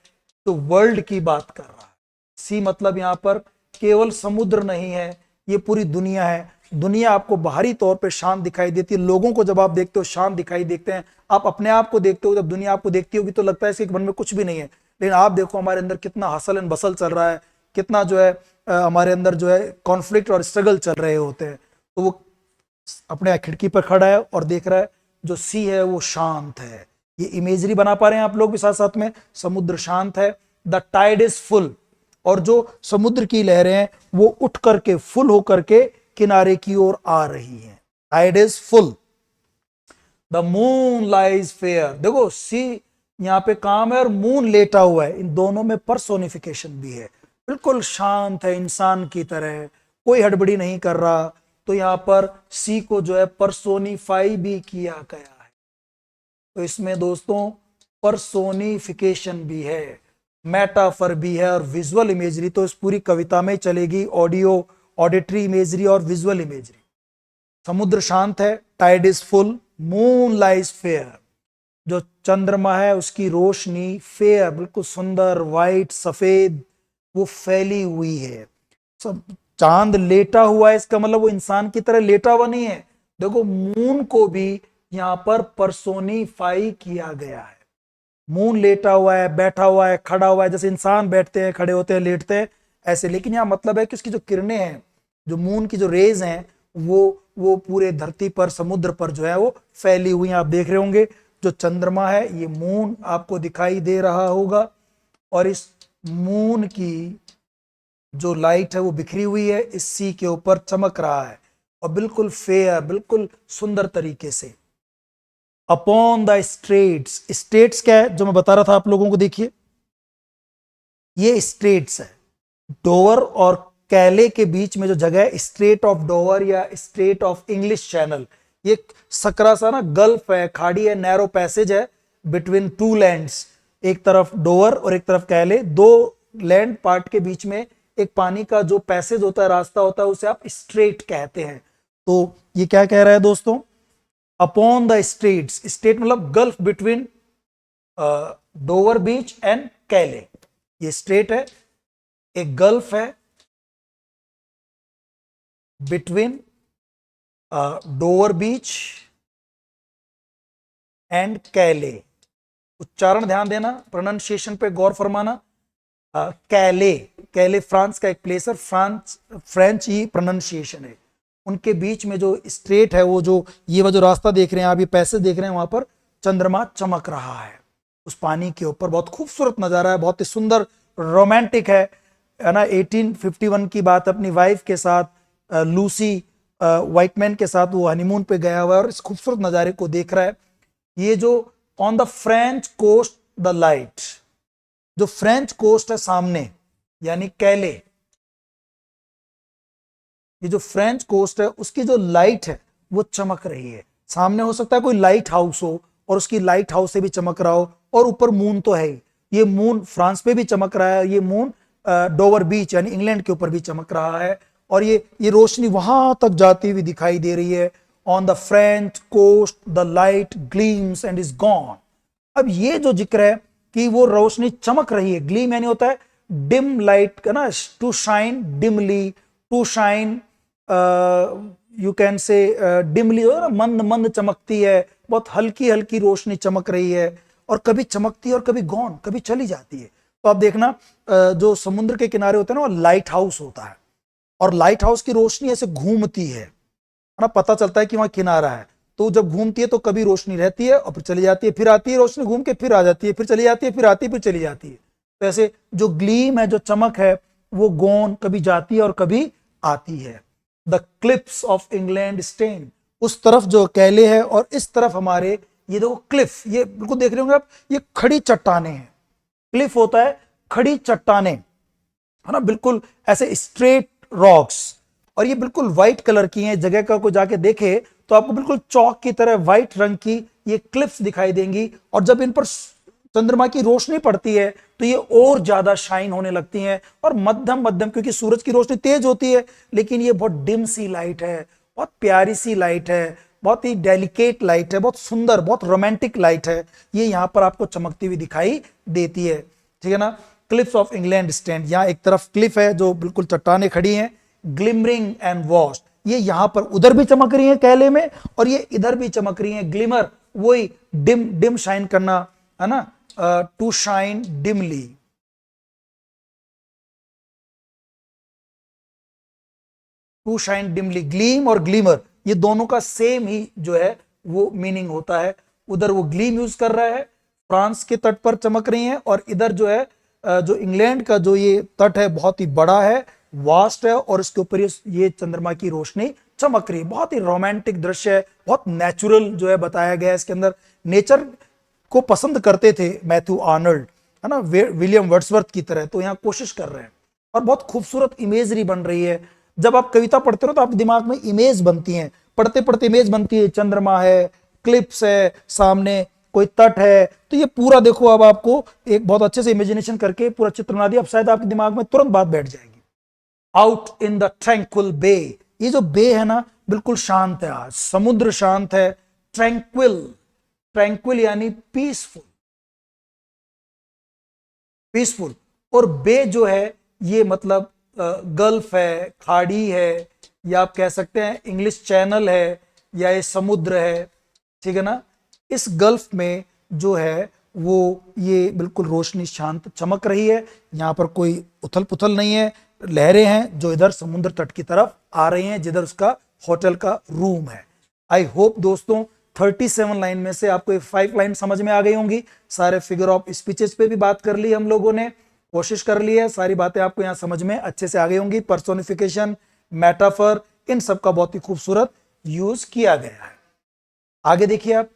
तो वर्ल्ड की बात कर रहा है। सी मतलब यहाँ पर केवल समुद्र नहीं है, ये पूरी दुनिया है। दुनिया आपको बाहरी तौर पे शांत दिखाई देती है, लोगों को जब आप देखते हो शांत दिखाई देखते हैं, आप अपने आप को देखते हो, जब दुनिया आपको देखती होगी तो लगता है इसके मन में कुछ भी नहीं है। लेकिन आप देखो हमारे अंदर कितना हसल एंड बसल चल रहा है, कितना जो है हमारे अंदर जो है कॉन्फ्लिक्ट और स्ट्रगल चल रहे होते हैं। तो वो अपने खिड़की पर खड़ा है और देख रहा है जो सी है वो शांत है। ये इमेजरी बना पा रहे हैं आप लोग भी साथ साथ में। समुद्र शांत है, द टाइड इज फुल, और जो समुद्र की लहरें हैं वो उठ करके फुल होकर के किनारे की ओर आ रही हैं। Tide is full, the moon lies fair. देखो सी यहाँ पे काम है और मून लेटा हुआ है, इन दोनों में पर्सोनिफिकेशन भी है। बिल्कुल शांत है, इंसान की तरह, कोई हड़बड़ी नहीं कर रहा। तो यहाँ पर सी को जो है पर्सोनिफाई भी किया गया है। तो इसमें दोस्तों पर्सोनिफिकेशन भी है, मेटाफर भी है और विजुअल इमेजरी तो इस पूरी कविता में चलेगी। ऑडिटरी इमेजरी और विजुअल इमेजरी। समुद्र शांत है, tide is full, moon lies fair, जो चंद्रमा है उसकी रोशनी फेयर, बिल्कुल सुंदर, वाइट, सफेद, वो फैली हुई है। सब चांद लेटा हुआ है, इसका मतलब वो इंसान की तरह लेटा हुआ नहीं है। देखो मून को भी यहां पर पर्सोनिफाई किया गया है। मून लेटा हुआ है, बैठा हुआ है, खड़ा हुआ है, जैसे इंसान बैठते हैं, खड़े होते हैं, लेटते हैं, ऐसे। लेकिन यहाँ मतलब है कि उसकी जो किरणें हैं, जो मून की जो रेज हैं, वो पूरे धरती पर, समुद्र पर जो है वो फैली हुई हैं। आप देख रहे होंगे जो चंद्रमा है, ये मून आपको दिखाई दे रहा होगा, और इस मून की जो लाइट है वो बिखरी हुई है, इस सी के ऊपर चमक रहा है। और बिल्कुल फेयर, बिल्कुल सुंदर तरीके से। अपॉन द स्ट्रेट्स, स्ट्रेट्स क्या है जो मैं बता रहा था आप लोगों को, देखिए ये स्ट्रेट्स है। डोवर और कैले के बीच में जो जगह है, स्ट्रेट ऑफ डोवर या स्ट्रेट ऑफ इंग्लिश चैनल, ये सकरा सा ना गल्फ है, खाड़ी है, नैरो पैसेज है बिटवीन टू लैंड्स। एक तरफ डोवर और एक तरफ कैले, दो लैंड पार्ट के बीच में एक पानी का जो पैसेज होता है, रास्ता होता है, उसे आप स्ट्रेट कहते हैं। तो ये क्या कह रहा है दोस्तों, अपॉन द स्ट्रेट्स, स्ट्रेट मतलब gulf between Dover beach and कैले, ये स्ट्रेट है, एक गल्फ है बिटवीन डोवर बीच एंड कैले। उच्चारण ध्यान देना, प्रोनाउंसिएशन पे गौर फरमाना। कैले, कैले फ्रांस का एक प्लेस है, फ्रेंच ही प्रोनाउंसिएशन है। उनके बीच में जो स्ट्रेट है, वो जो ये जो रास्ता देख रहे हैं आप, ये पैसेज देख रहे हैं, वहां पर चंद्रमा चमक रहा है उस पानी के ऊपर। बहुत खूबसूरत नजारा है, बहुत ही सुंदर, रोमांटिक है ना। 1851 की बात, अपनी वाइफ के साथ लूसी व्हाइटमैन के साथ वो हनीमून पे गया हुआ है और इस खूबसूरत नजारे को देख रहा है। ये जो on the French coast the light, जो फ्रेंच कोस्ट है सामने यानी कैले, ये जो फ्रेंच कोस्ट है उसकी जो लाइट है वो चमक रही है। सामने हो सकता है कोई लाइट हाउस हो और उसकी लाइट हाउस से भी चमक रहा हो, और ऊपर मून तो है ही, ये मून फ्रांस पे भी चमक रहा है, ये मून डोवर बीच यानी इंग्लैंड के ऊपर भी चमक रहा है, और ये रोशनी वहां तक जाती हुई दिखाई दे रही है। On the French coast the light gleams and is gone. अब ये जो जिक्र है कि वो रोशनी चमक रही है, ग्लीम यानी होता है डिम लाइट का ना, to shine dimly, to shine you can say dimly, मंद मंद चमकती है, बहुत हल्की हल्की रोशनी चमक रही है, और कभी चमकती है और कभी गॉन, कभी चली जाती है। तो आप देखना जो समुद्र के किनारे होते हैं ना, वो लाइट हाउस होता है, और लाइट हाउस की रोशनी ऐसे घूमती है ना, पता चलता है कि वहां किनारा है। तो जब घूमती है तो कभी रोशनी रहती है और फिर चली जाती है, फिर आती है रोशनी घूम के, फिर आ जाती है, फिर चली जाती है, फिर आती है, फिर चली जाती है। तो ऐसे जो ग्लीम है, जो चमक है, वो गॉन, कभी जाती है और कभी आती है। The cliffs of England stand, उस तरफ जो कैले है और इस तरफ हमारे ये देखो क्लिफ, ये बिल्कुल देख रहे होंगे आप, ये खड़ी चट्टाने हैं। क्लिफ होता है खड़ी चट्टाने, है ना, बिल्कुल ऐसे स्ट्रेट रॉक्स, और ये बिल्कुल व्हाइट कलर की हैं। जगह का को जाके देखे तो आपको बिल्कुल चौक की तरह व्हाइट रंग की ये क्लिफ्स दिखाई देंगी, और जब इन पर चंद्रमा की रोशनी पड़ती है तो ये और ज्यादा शाइन होने लगती हैं, और मध्यम मध्यम, क्योंकि सूरज की रोशनी तेज होती है, लेकिन ये बहुत डिम सी लाइट है, बहुत प्यारी सी लाइट है, बहुत ही डेलिकेट लाइट है, बहुत सुंदर, बहुत रोमांटिक लाइट है, ये यहाँ पर आपको चमकती हुई दिखाई देती है। ठीक है ना। क्लिफ्स ऑफ इंग्लैंड स्टैंड, यहाँ एक तरफ क्लिफ है जो बिल्कुल चट्टाने खड़ी हैं, ग्लिमरिंग एंड वॉस्ट, ये यहां पर उधर भी चमक रही है कैले में, और ये इधर भी चमक रही है। ग्लिमर वही डिम डिम शाइन करना, है ना, to shine dimly. To shine dimly, gleam और ग्लीमर ये दोनों का सेम ही जो है वो मीनिंग होता है। उधर वो ग्लीम यूज कर रहा है, फ्रांस के तट पर चमक रही हैं, और इधर जो है जो इंग्लैंड का जो ये तट है बहुत ही बड़ा है, वास्ट है, और इसके ऊपर ये चंद्रमा की रोशनी चमक रही है। बहुत ही रोमांटिक दृश्य है, बहुत नेचुरल जो है बताया गया है। इसके अंदर नेचर को पसंद करते थे मैथ्यू आर्नल्ड, है ना, विलियम वर्ड्सवर्थ की तरह, तो यहाँ कोशिश कर रहे हैं, और बहुत खूबसूरत इमेजरी बन रही है। जब आप कविता पढ़ते हो तो आपके दिमाग में इमेज बनती हैं, पढ़ते पढ़ते इमेज बनती है, चंद्रमा है, क्लिप्स है, सामने कोई तट है, तो ये पूरा देखो, अब आपको एक बहुत अच्छे से इमेजिनेशन करके पूरा चित्र बना दिया, अब शायद आपके दिमाग में तुरंत बात बैठ जाएगी। आउट इन द ट्रैंक्विल बे, ये जो बे है ना बिल्कुल शांत है, आज समुद्र शांत है। ट्रैंक्विल, ट्रैंक्विल यानी पीसफुल, पीसफुल, और बे जो है ये मतलब गल्फ है, खाड़ी है, या आप कह सकते हैं इंग्लिश चैनल है, या ये समुद्र है। ठीक है ना। इस गल्फ में जो है वो ये बिल्कुल रोशनी शांत चमक रही है, यहाँ पर कोई उथल पुथल नहीं है। लहरें हैं जो इधर समुद्र तट की तरफ आ रही हैं, जिधर उसका होटल का रूम है। आई होप दोस्तों 37 लाइन में से आपको 5 लाइन समझ में आ गई होंगी। सारे फिगर ऑफ स्पीचेस पे भी बात कर ली हम लोगों ने, कोशिश कर ली है, सारी बातें आपको यहाँ समझ में अच्छे से आ गई होंगी। पर्सोनिफिकेशन, मेटाफर, इन सब का बहुत ही खूबसूरत यूज किया गया है। आगे देखिए आप,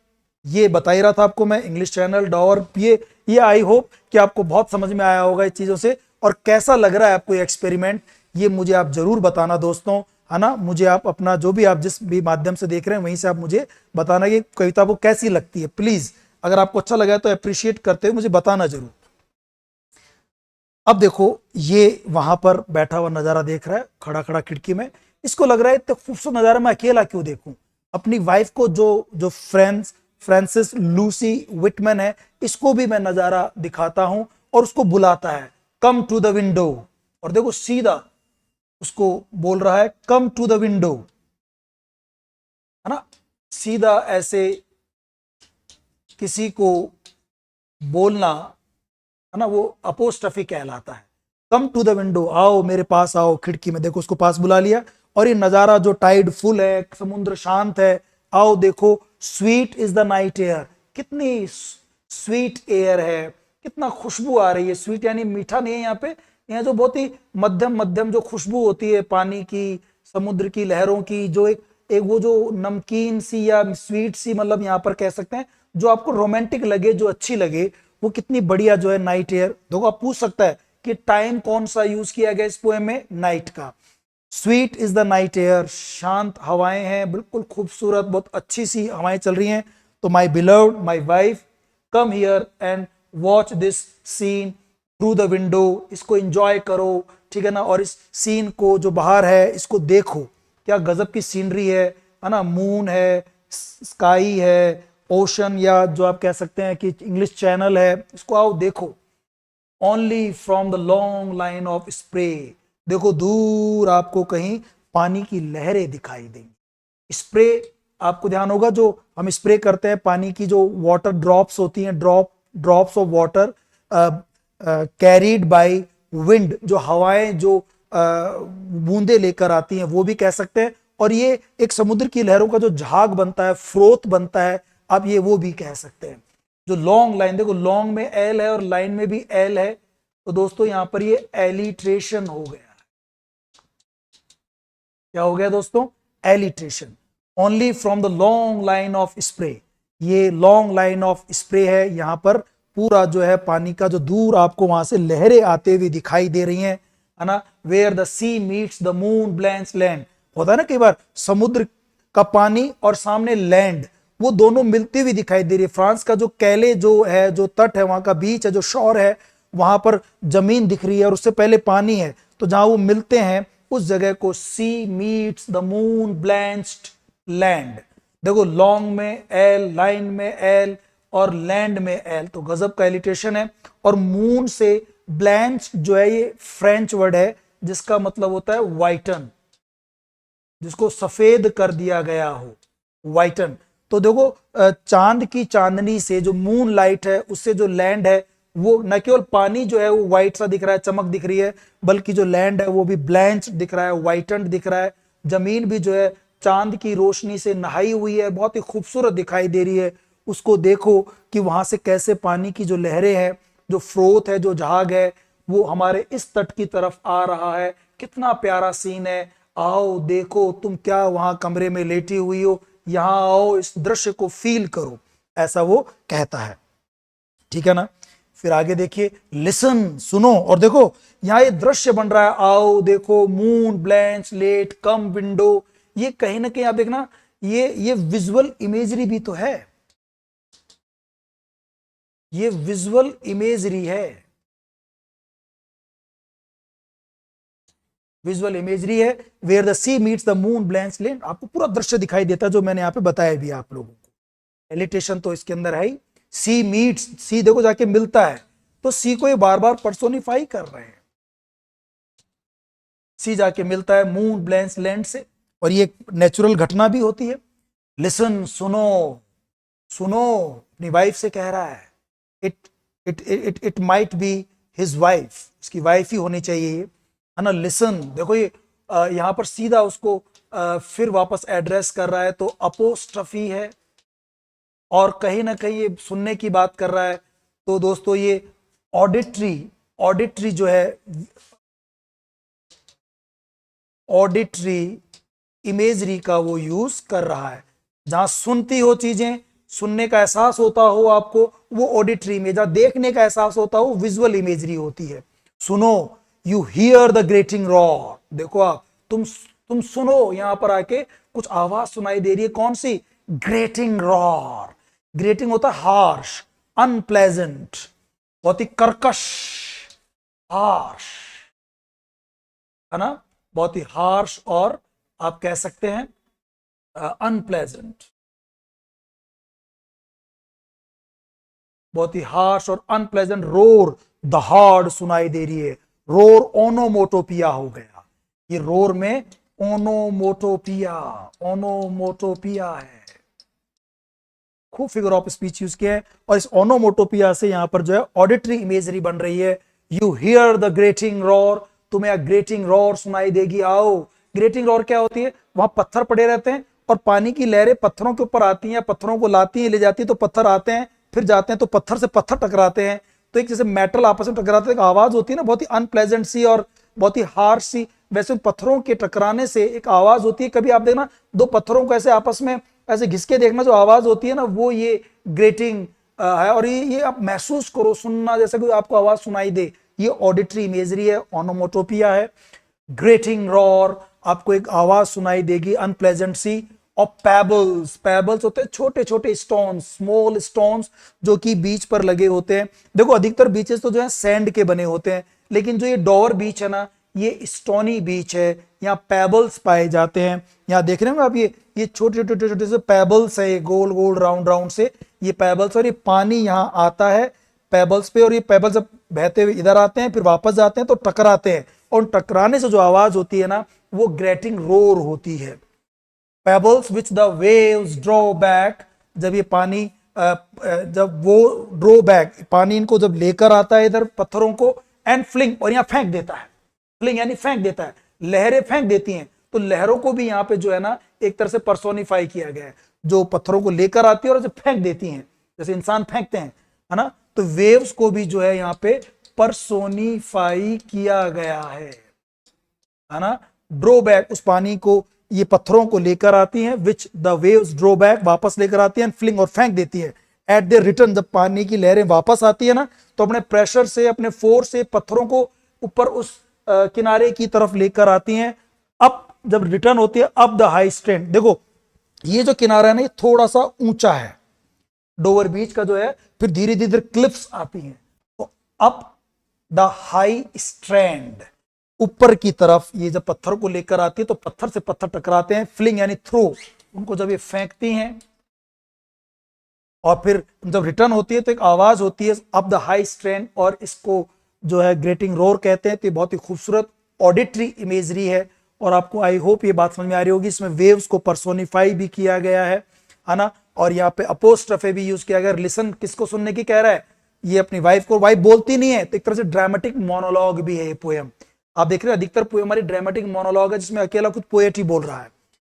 ये बता ही रहा था आपको मैं, इंग्लिश चैनल डॉर, ये आई होप कि आपको बहुत समझ में आया होगा इस चीजों से। और कैसा लग रहा है आपको ये एक्सपेरिमेंट, ये मुझे आप जरूर बताना दोस्तों, है ना। मुझे आप अपना जो भी आप जिस भी माध्यम से देख रहे हैं वहीं से आप मुझे बताना कि कविता आपको कैसी लगती है। प्लीज अगर आपको अच्छा लगा तो अप्रिशिएट करते हुए मुझे बताना जरूर। अब देखो, ये वहां पर बैठा हुआ नजारा देख रहा है, खड़ा खड़ा खिड़की में, इसको लग रहा है इतना खूबसूरत नजारा मैं अकेला क्यों देखूं। अपनी वाइफ को, जो जो फ्रांसिस लूसी विटमैन है, इसको भी मैं नजारा दिखाता हूं और उसको बुलाता है, कम टू द विंडो। और देखो सीधा उसको बोल रहा है कम टू द विंडो, है ना। सीधा ऐसे किसी को बोलना, है ना, वो अपोस्ट्रफी कहलाता है। कम टू द विंडो, आओ मेरे पास आओ खिड़की में। देखो उसको पास बुला लिया, और ये नजारा जो टाइड फुल है, समुद्र शांत है, आओ देखो। Sweet is the night air, कितनी स्वीट एयर है, कितना खुशबू आ रही है। स्वीट यानी मीठा नहीं है यहाँ पे, यहाँ जो बहुत ही मध्यम मध्यम जो खुशबू होती है पानी की, समुद्र की लहरों की, जो एक एक वो जो नमकीन सी या स्वीट सी, मतलब यहाँ पर कह सकते हैं जो आपको रोमांटिक लगे, जो अच्छी लगे, वो कितनी बढ़िया जो है नाइट एयर। देखो आप पूछ सकता है कि टाइम कौन सा यूज किया गया इस पोएम में, नाइट का। Sweet is the night air, शांत हवाएं हैं, बिल्कुल खूबसूरत, बहुत अच्छी सी हवाएं चल रही हैं। तो my beloved, my wife, come here and watch this scene through the window, इसको एंजॉय करो, ठीक है ना। और इस सीन को जो बाहर है इसको देखो, क्या गजब की सीनरी है ना। मून है, स्काई है, ओशन, या जो आप कह सकते हैं कि इंग्लिश चैनल है, इसको आओ देखो। Only from the long line of spray, देखो दूर आपको कहीं पानी की लहरें दिखाई देंगी। स्प्रे, आपको ध्यान होगा जो हम स्प्रे करते हैं पानी की, जो वाटर ड्रॉप्स होती हैं, drops of water carried by wind, जो हवाएं जो बूंदे लेकर आती हैं, वो भी कह सकते हैं। और ये एक समुद्र की लहरों का जो झाग बनता है, फ्रोत बनता है, आप ये वो भी कह सकते हैं। जो लॉन्ग लाइन, देखो लॉन्ग में एल है और लाइन में भी एल है, तो दोस्तों यहां पर ये एलिट्रेशन हो गया। क्या हो गया दोस्तों, alliteration. Only from the long line of spray, ये लॉन्ग लाइन ऑफ स्प्रे है, यहां पर पूरा जो है पानी का जो दूर आपको वहां से लहरें आते हुए दिखाई दे रही हैं, है ना। Where the sea meets the moon blanched land, होता है ना कई बार समुद्र का पानी और सामने लैंड, वो दोनों मिलती हुई दिखाई दे रही है। फ्रांस का जो कैले जो है, जो तट है, वहां का बीच है, जो शोर है, वहां पर जमीन दिख रही है और उससे पहले पानी है, तो जहां वो मिलते हैं उस जगह को sea meets the moon blanched land. देखो लॉन्ग में एल, लाइन में एल और लैंड में एल, तो गजब का एलिट्रेशन है। और मून से ब्लैंच जो है, ये फ्रेंच वर्ड है जिसका मतलब होता है वाइटन, जिसको सफेद कर दिया गया हो, वाइटन। तो देखो चांद की चांदनी से, जो मून लाइट है उससे जो लैंड है, वो न केवल पानी जो है वो व्हाइट सा दिख रहा है, चमक दिख रही है, बल्कि जो लैंड है वो भी ब्लैंच दिख रहा है, वाइटन दिख रहा है। जमीन भी जो है चांद की रोशनी से नहाई हुई है, बहुत ही खूबसूरत दिखाई दे रही है। उसको देखो कि वहां से कैसे पानी की जो लहरें हैं, जो फ्रोत है, जो झाग है, वो हमारे इस तट की तरफ आ रहा है। कितना प्यारा सीन है। आओ देखो, तुम क्या वहां कमरे में लेटी हुई हो, यहां आओ, इस दृश्य को फील करो, ऐसा वो कहता है, ठीक है ना। फिर आगे देखिए, लिसन, सुनो, और देखो यहां ये दृश्य बन रहा है, आओ देखो, मून ब्लेंच लेट कम विंडो, ये कहीं ना कहीं आप देखना, ये विजुअल इमेजरी भी तो है, ये विजुअल इमेजरी है, विजुअल इमेजरी है। Where the sea meets the moon blanched land, आपको पूरा दृश्य दिखाई देता है जो मैंने यहां पे बताया भी आप लोगों को। एलिटेशन तो इसके अंदर है ही। सी मीट्स, सी देखो जाके मिलता है, तो सी को ये बार बार पर्सोनिफाई कर रहे हैं, सी जाके मिलता है मून ब्लेंस लैंड से, और ये नेचुरल घटना भी होती है। लिसन, सुनो, सुनो, अपनी वाइफ से कह रहा है। It it it it might be his wife, इसकी वाइफ ही होनी चाहिए, है ना। लिसन, देखो ये यहां पर सीधा उसको फिर वापस एड्रेस कर रहा है, तो अपोस्ट्रफी है, और कहीं ना कहीं ये सुनने की बात कर रहा है। तो दोस्तों ये ऑडिटरी, ऑडिटरी जो है, ऑडिटरी इमेजरी का वो यूज कर रहा है। जहां सुनती हो चीजें, सुनने का एहसास होता हो आपको, वो ऑडिटरी इमेज, जहां देखने का एहसास होता हो विजुअल इमेजरी होती है। सुनो, you here the grating roar, देखो आप, तुम सुनो, यहां पर आके कुछ आवाज सुनाई दे रही है, कौन सी? Grating roar. ग्रेटिंग होता है हार्श, अनप्लेजेंट, बहुत ही कर्कश, हार्श, है ना, बहुत ही हार्श, और आप कह सकते हैं अनप्लेजेंट, बहुत ही हार्श और अनप्लेजेंट रोर, दहाड़ सुनाई दे रही है। रोर ओनोमोटोपिया हो गया, ये रोर में ओनोमोटोपिया, ओनोमोटोपिया है, खूब फिगर ऑफ स्पीच यूज किया है। और इस ओनोमोटोपिया से यहां पर जो है ऑडिटरी इमेजरी बन रही है। You here the grating roar, तुम्हें ग्रेटिंग रॉर सुनाई देगी, आओ। ग्रेटिंग रॉर क्या होती है? वहां पत्थर पड़े रहते हैं और पानी की लहरें पत्थरों के ऊपर आती हैं, पत्थरों को लाती हैं, ले जाती है, तो पत्थर आते हैं, फिर जाते हैं, तो पत्थर से पत्थर टकराते हैं, तो एक जैसे मेटल आपस में टकराते हैं, एक आवाज होती है ना, बहुत ही अनप्लेजेंट सी और बहुत ही हार्श सी, वैसे पत्थरों के टकराने से एक आवाज होती है। कभी आप देखना दो पत्थरों को ऐसे आपस में ऐसे घिसके देखना, जो आवाज होती है ना, वो ये ग्रेटिंग है। और ये आप महसूस करो, सुनना, जैसे कोई आपको आवाज सुनाई दे, ये ऑडिटरी इमेजरी है, ओनोमोटोपिया है। ग्रेटिंग रॉर, आपको एक आवाज सुनाई देगी अनप्लेजेंट सी। और पेबल्स, पेबल्स होते हैं छोटे छोटे स्टोन्स, स्मॉल स्टोन्स, जो कि बीच पर लगे होते हैं। देखो अधिकतर बीचेस तो जो है सैंड के बने होते हैं, लेकिन जो ये डोवर बीच है ना, ये स्टोनी बीच है, यहाँ पेबल्स पाए जाते हैं। यहाँ देख रहे हो आप, ये छोटे छोटे छोटे छोटे से पेबल्स है, गोल गोल राउंड राउंड से ये पेबल्स, और ये पानी यहाँ आता है पेबल्स पे, और ये पेबल्स जब बहते हुए इधर आते हैं, फिर वापस जाते हैं, तो टकराते हैं, और टकराने से जो आवाज होती है ना, वो ग्रेटिंग रोर होती है। Pebbles which the waves draw back, जब ये पानी जब वो ड्रॉ बैक, पानी इनको जब लेकर आता है इधर पत्थरों को, एंड फ्लिंग, और यहाँ फेंक देता है, फ्लिंग यानी फेंक देता है, लहरें फेंक देती हैं, तो लहरों को भी यहाँ पे जो है ना एक तरह से पर्सोनिफाई किया गया है, जो पत्थरों को लेकर आती है और जो फेंक देती हैं, जैसे इंसान फेंकते हैं, है ना, तो वेव्स को भी जो है यहाँ पे पर्सोनिफाई किया गया है ना। ड्रॉबैक, उस पानी को, ये पत्थरों को लेकर आती हैं, विच द वेव्स ड्रॉबैक, वापस लेकर आती हैं, फ्लिंग, और फेंक देती है। एट द रिटर्न, जब पानी की लहरें वापस आती है ना, तो अपने प्रेशर से, अपने फोर्स से पत्थरों को ऊपर उस किनारे की तरफ लेकर आती हैं। अब जब रिटर्न होती है, अब द हाई स्ट्रेंथ, देखो ये जो किनारा है ना, ये थोड़ा सा ऊंचा है डोवर बीच का जो है, फिर धीरे धीरे क्लिफ्स आती हैं, तो अप द हाई स्ट्रैंड, ऊपर की तरफ ये जब पत्थर को लेकर आती है, तो पत्थर से पत्थर टकराते हैं, फ्लिंग यानी थ्रो, उनको जब ये फेंकती हैं, और फिर जब रिटर्न होती है, तो एक आवाज होती है अप द हाई स्ट्रैंड, और इसको जो है ग्रेटिंग रोर कहते हैं। तो ये बहुत ही खूबसूरत ऑडिटरी इमेजरी है, और आपको आई होप ये बात समझ में आ रही होगी। इसमें वेव्स को पर्सोनिफाई भी किया गया है ना, और यहाँ पे अपोस्ट्रोफे भी यूज किया गया। लिसन किसको सुनने की कह रहा है? ये अपनी वाइफ को, वाइफ बोलती नहीं है, तो एक तरह से ड्रामेटिक मोनोलॉग भी है ये पोएम। आप देख रहे हैं अधिकतर पोएम हमारी ड्रामेटिक मोनोलॉग है, जिसमें अकेला खुद पोएट ही बोल रहा है,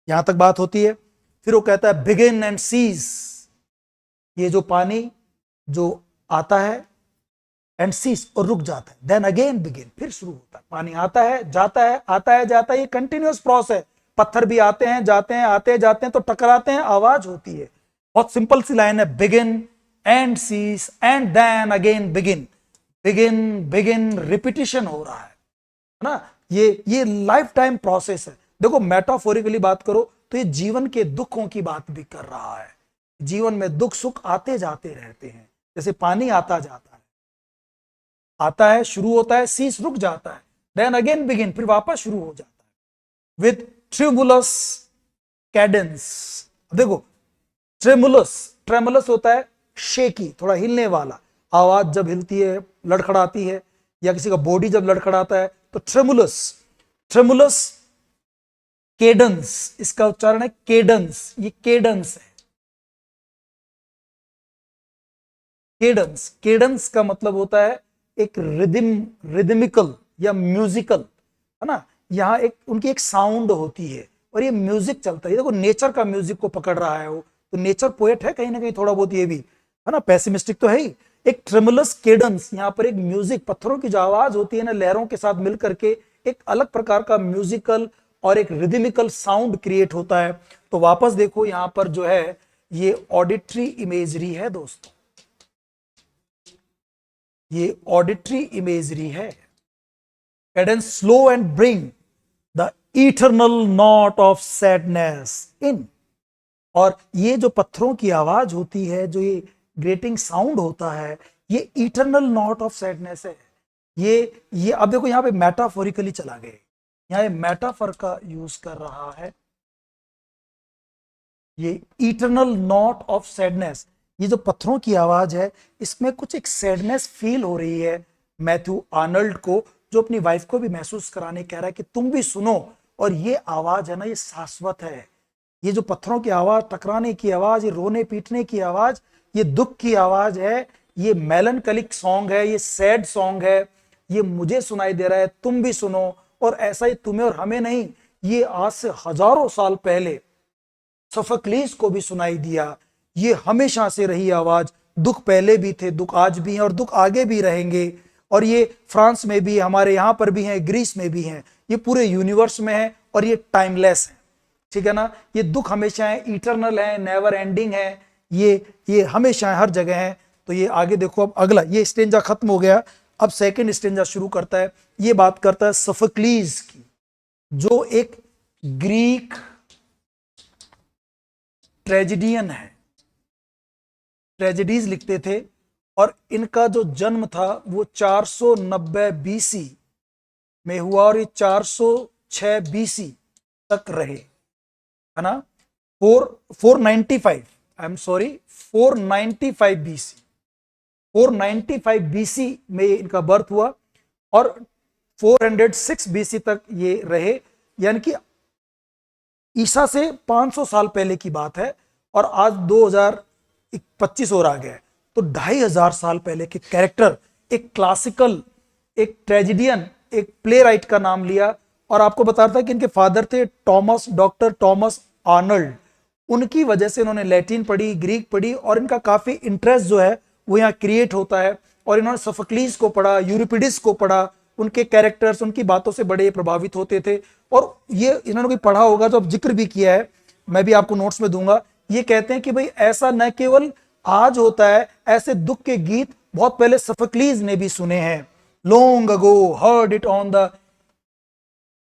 यहां तक बात होती है। फिर वो कहता है बिगिन एंड सीज, ये जो पानी जो आता है एंड सीज, और रुक जाता है, देन अगेन बिगिन, फिर शुरू होता है। पानी आता है, जाता है, आता है, जाता है, ये कंटिन्यूअस प्रोसेस। पत्थर भी आते हैं, जाते हैं, आते हैं, जाते हैं, तो टकराते हैं, आवाज होती है। बहुत सिंपल सी लाइन है, begin and cease and then again begin, begin begin, repetition हो रहा है ना। ये लाइफ टाइम प्रोसेस है। देखो मेटाफोरिकली बात करो तो ये जीवन के दुखों की बात भी कर रहा है। जीवन में दुख सुख आते जाते रहते हैं, जैसे पानी आता जाता है, आता है, शुरू होता है, सीस, रुक जाता है, देन अगेन बिगिन, फिर वापस शुरू हो जाता है विद ट्रिमुलस कैडेंस। देखो ट्रेमुलस, ट्रेमुलस होता है शेकी, थोड़ा हिलने वाला, आवाज जब हिलती है, लड़खड़ाती है, या किसी का बॉडी जब लड़खड़ाता है, तो ट्रेमुलस, ट्रेमुलस केडेंस, इसका उच्चारण है केडेंस, ये केडेंस है। केडेंस, केडेंस का मतलब होता है एक रिदम, रिदमिकल या म्यूजिकल, है ना। यहाँ एक उनकी एक साउंड होती है, और ये म्यूजिक चलता है। देखो नेचर का म्यूजिक को पकड़ रहा है वो, तो नेचर पोएट है कहीं ना कहीं थोड़ा बहुत, ये भी है ना, पेसिमिस्टिक तो है ही। एक ट्रेमुलस केडेंस, यहाँ पर एक म्यूजिक, पत्थरों की जो आवाज होती है ना, लहरों के साथ मिल करके एक अलग प्रकार का म्यूजिकल और एक रिदमिकल साउंड क्रिएट होता है। तो वापस देखो यहां पर जो है ये ऑडिटरी इमेजरी है दोस्तों, ये ऑडिटरी इमेजरी है। Cadence slow and bring the eternal note of sadness in. और ये जो पत्थरों की आवाज होती है, जो ये ग्रेटिंग साउंड होता है, ये इटर्नल नॉट ऑफ सैडनेस है। ये अब देखो यहां पे मेटाफोरिकली चला गए, यहां ये मेटाफर का यूज कर रहा है। ये इटर्नल नॉट ऑफ सैडनेस, ये जो पत्थरों की आवाज है, इसमें कुछ एक सैडनेस फील हो रही है मैथ्यू आर्नल्ड को, जो अपनी वाइफ को भी महसूस कराने कह रहा है कि तुम भी सुनो। और ये आवाज है ना, ये शाश्वत है। ये जो पत्थरों की आवाज, टकराने की आवाज, ये रोने पीटने की आवाज, ये दुख की आवाज है, ये मेलनकलिक सॉन्ग है, ये सैड सॉन्ग है, ये मुझे सुनाई दे रहा है, तुम भी सुनो। और ऐसा ही तुम्हें और हमें नहीं, ये आज से हजारों साल पहले सोफोक्लीस को भी सुनाई दिया। ये हमेशा से रही आवाज। दुख पहले भी थे, दुख आज भी हैं और दुख आगे भी रहेंगे। और ये फ्रांस में भी, हमारे यहां पर भी हैं, ग्रीस में भी हैं, ये पूरे यूनिवर्स में है और ये टाइमलेस है। ठीक है ना, ये दुख हमेशा है, इटर्नल है, नेवर एंडिंग है, ये हमेशा है, हर जगह है। तो ये आगे देखो, अब अगला ये स्टेंजा खत्म हो गया, अब सेकंड स्टेंजा शुरू करता है। ये बात करता है सोफोक्लीस की, जो एक ग्रीक ट्रेजेडियन है, ट्रेजेडीज लिखते थे। और इनका जो जन्म था वो 490 बीसी में हुआ और ये 406 बीसी तक रहे, है ना। 495, I am sorry, 495 BC, 495 BC में इनका बर्थ हुआ और 406 बीसी तक ये रहे, यानी कि ईसा से 500 साल पहले की बात है। और आज 2025 और आ गया है, तो 2500 साल पहले के कैरेक्टर, एक क्लासिकल, एक ट्रेजिडियन, एक प्ले राइट का नाम लिया। और आपको बता रहा था कि इनके फादर थे टॉमस, डॉक्टर टॉमस आर्नल्ड। उनकी वजह से इन्होंने लैटिन पढ़ी, ग्रीक पढ़ी, और इनका काफी इंटरेस्ट जो है वो यहाँ क्रिएट होता है। और इन्होंने सोफोक्लीस को पढ़ा, यूरिपिडिस को पढ़ा, उनके कैरेक्टर्स, उनकी बातों से बड़े प्रभावित होते थे। और ये इन्होंने भी पढ़ा होगा, जो अब जिक्र भी किया है, मैं भी आपको नोट्स में दूंगा। ये कहते हैं कि भाई ऐसा न केवल आज होता है, ऐसे दुख के गीत बहुत पहले सोफोक्लीस ने भी सुने हैं। Long ago heard it on the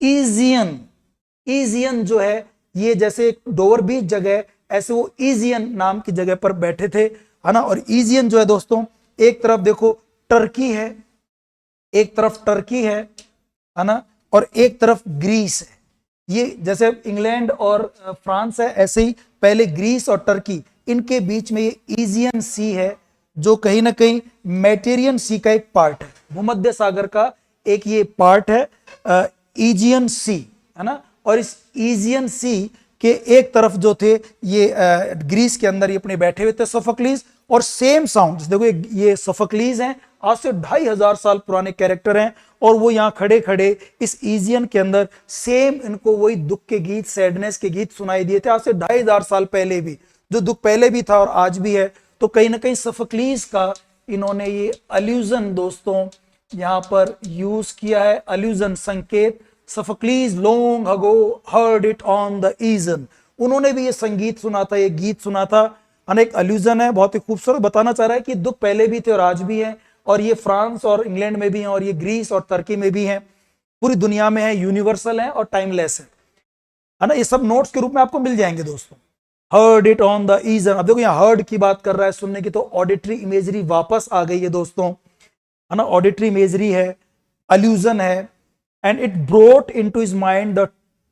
Aegean. Aegean जो है, ये जैसे डोवर बीच जगह, ऐसे वो ईजियन नाम की जगह पर बैठे थे, है ना। और ईजियन जो है दोस्तों, एक तरफ देखो टर्की है, एक तरफ टर्की है ना, और एक तरफ ग्रीस है। ये जैसे इंग्लैंड और फ्रांस है, ऐसे ही पहले ग्रीस और टर्की, इनके बीच में ये ईजियन सी है, जो कहीं ना कहीं मेडिटेरियन सी का एक पार्ट है, भूमध्य सागर का एक ये पार्ट है, ईजियन सी, है ना। और इस ईजियन सी के एक तरफ जो थे ये ग्रीस के अंदर ये अपने बैठे हुए थे सोफोक्लीस। और सेम साउंड देखो, ये सोफोक्लीस हैं, आज से 2500 साल पुराने कैरेक्टर हैं, और वो यहाँ खड़े खड़े इस ईजियन के अंदर सेम इनको वही दुख के गीत, सैडनेस के गीत सुनाई दिए थे, आज से 2500 साल पहले भी, जो दुख पहले भी था और आज भी है। तो कहीं ना कहीं सोफोक्लीस का इन्होंने ये अल्यूजन दोस्तों यहां पर यूज किया है, अल्यूजन, संकेत। Sophocles long ago heard it on the Aegean, उन्होंने भी ये संगीत सुना था, ये गीत सुना था। अनेक अल्यूजन है, बहुत ही खूबसूरत, बताना चाह रहा है कि दुख पहले भी थे और आज भी हैं, और ये फ्रांस और इंग्लैंड में भी हैं, और ये ग्रीस और तुर्की में भी हैं, पूरी दुनिया में है, यूनिवर्सल है और टाइमलेस है ना। ये सब नोट्स के रूप में आपको मिल जाएंगे दोस्तों। Heard it on the engine, अब देखो यहाँ हर्ड की बात कर रहा है, सुनने की, तो ऑडिटरी इमेजरी वापस आ गई है दोस्तों, है ना। ऑडिटरी इमेजरी है, अल्यूजन है, and it brought into his mind the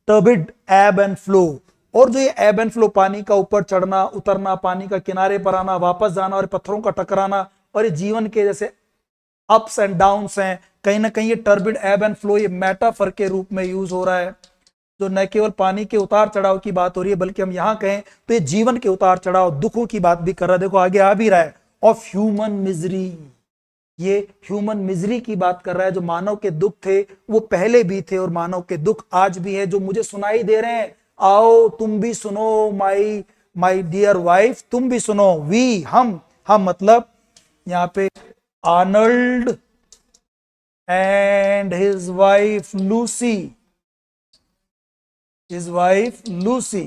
turbid एब एंड फ्लो। और जो ये एब एंड फ्लो, पानी का ऊपर चढ़ना उतरना, पानी का किनारे पर आना, वापस जाना, और पत्थरों का टकराना, और ये जीवन के जैसे अप्स एंड डाउन्स हैं, कहीं ना कहीं ये टर्बिड एब एंड फ्लो ये मेटाफर के रूप में यूज हो रहा है, जो न केवल पानी के उतार चढ़ाव की बात हो रही है, बल्कि हम यहां कहें तो ये जीवन के उतार चढ़ाव, दुखों की बात भी कर रहा है। देखो आगे आ भी रहा है, ऑफ ह्यूमन मिजरी, ये ह्यूमन मिजरी की बात कर रहा है। जो मानव के दुख थे वो पहले भी थे, और मानव के दुख आज भी है, जो मुझे सुनाई दे रहे हैं। आओ तुम भी सुनो, माई डियर वाइफ, तुम भी सुनो। वी, हम मतलब यहाँ पे Arnold and his wife Lucy, his wife Lucy.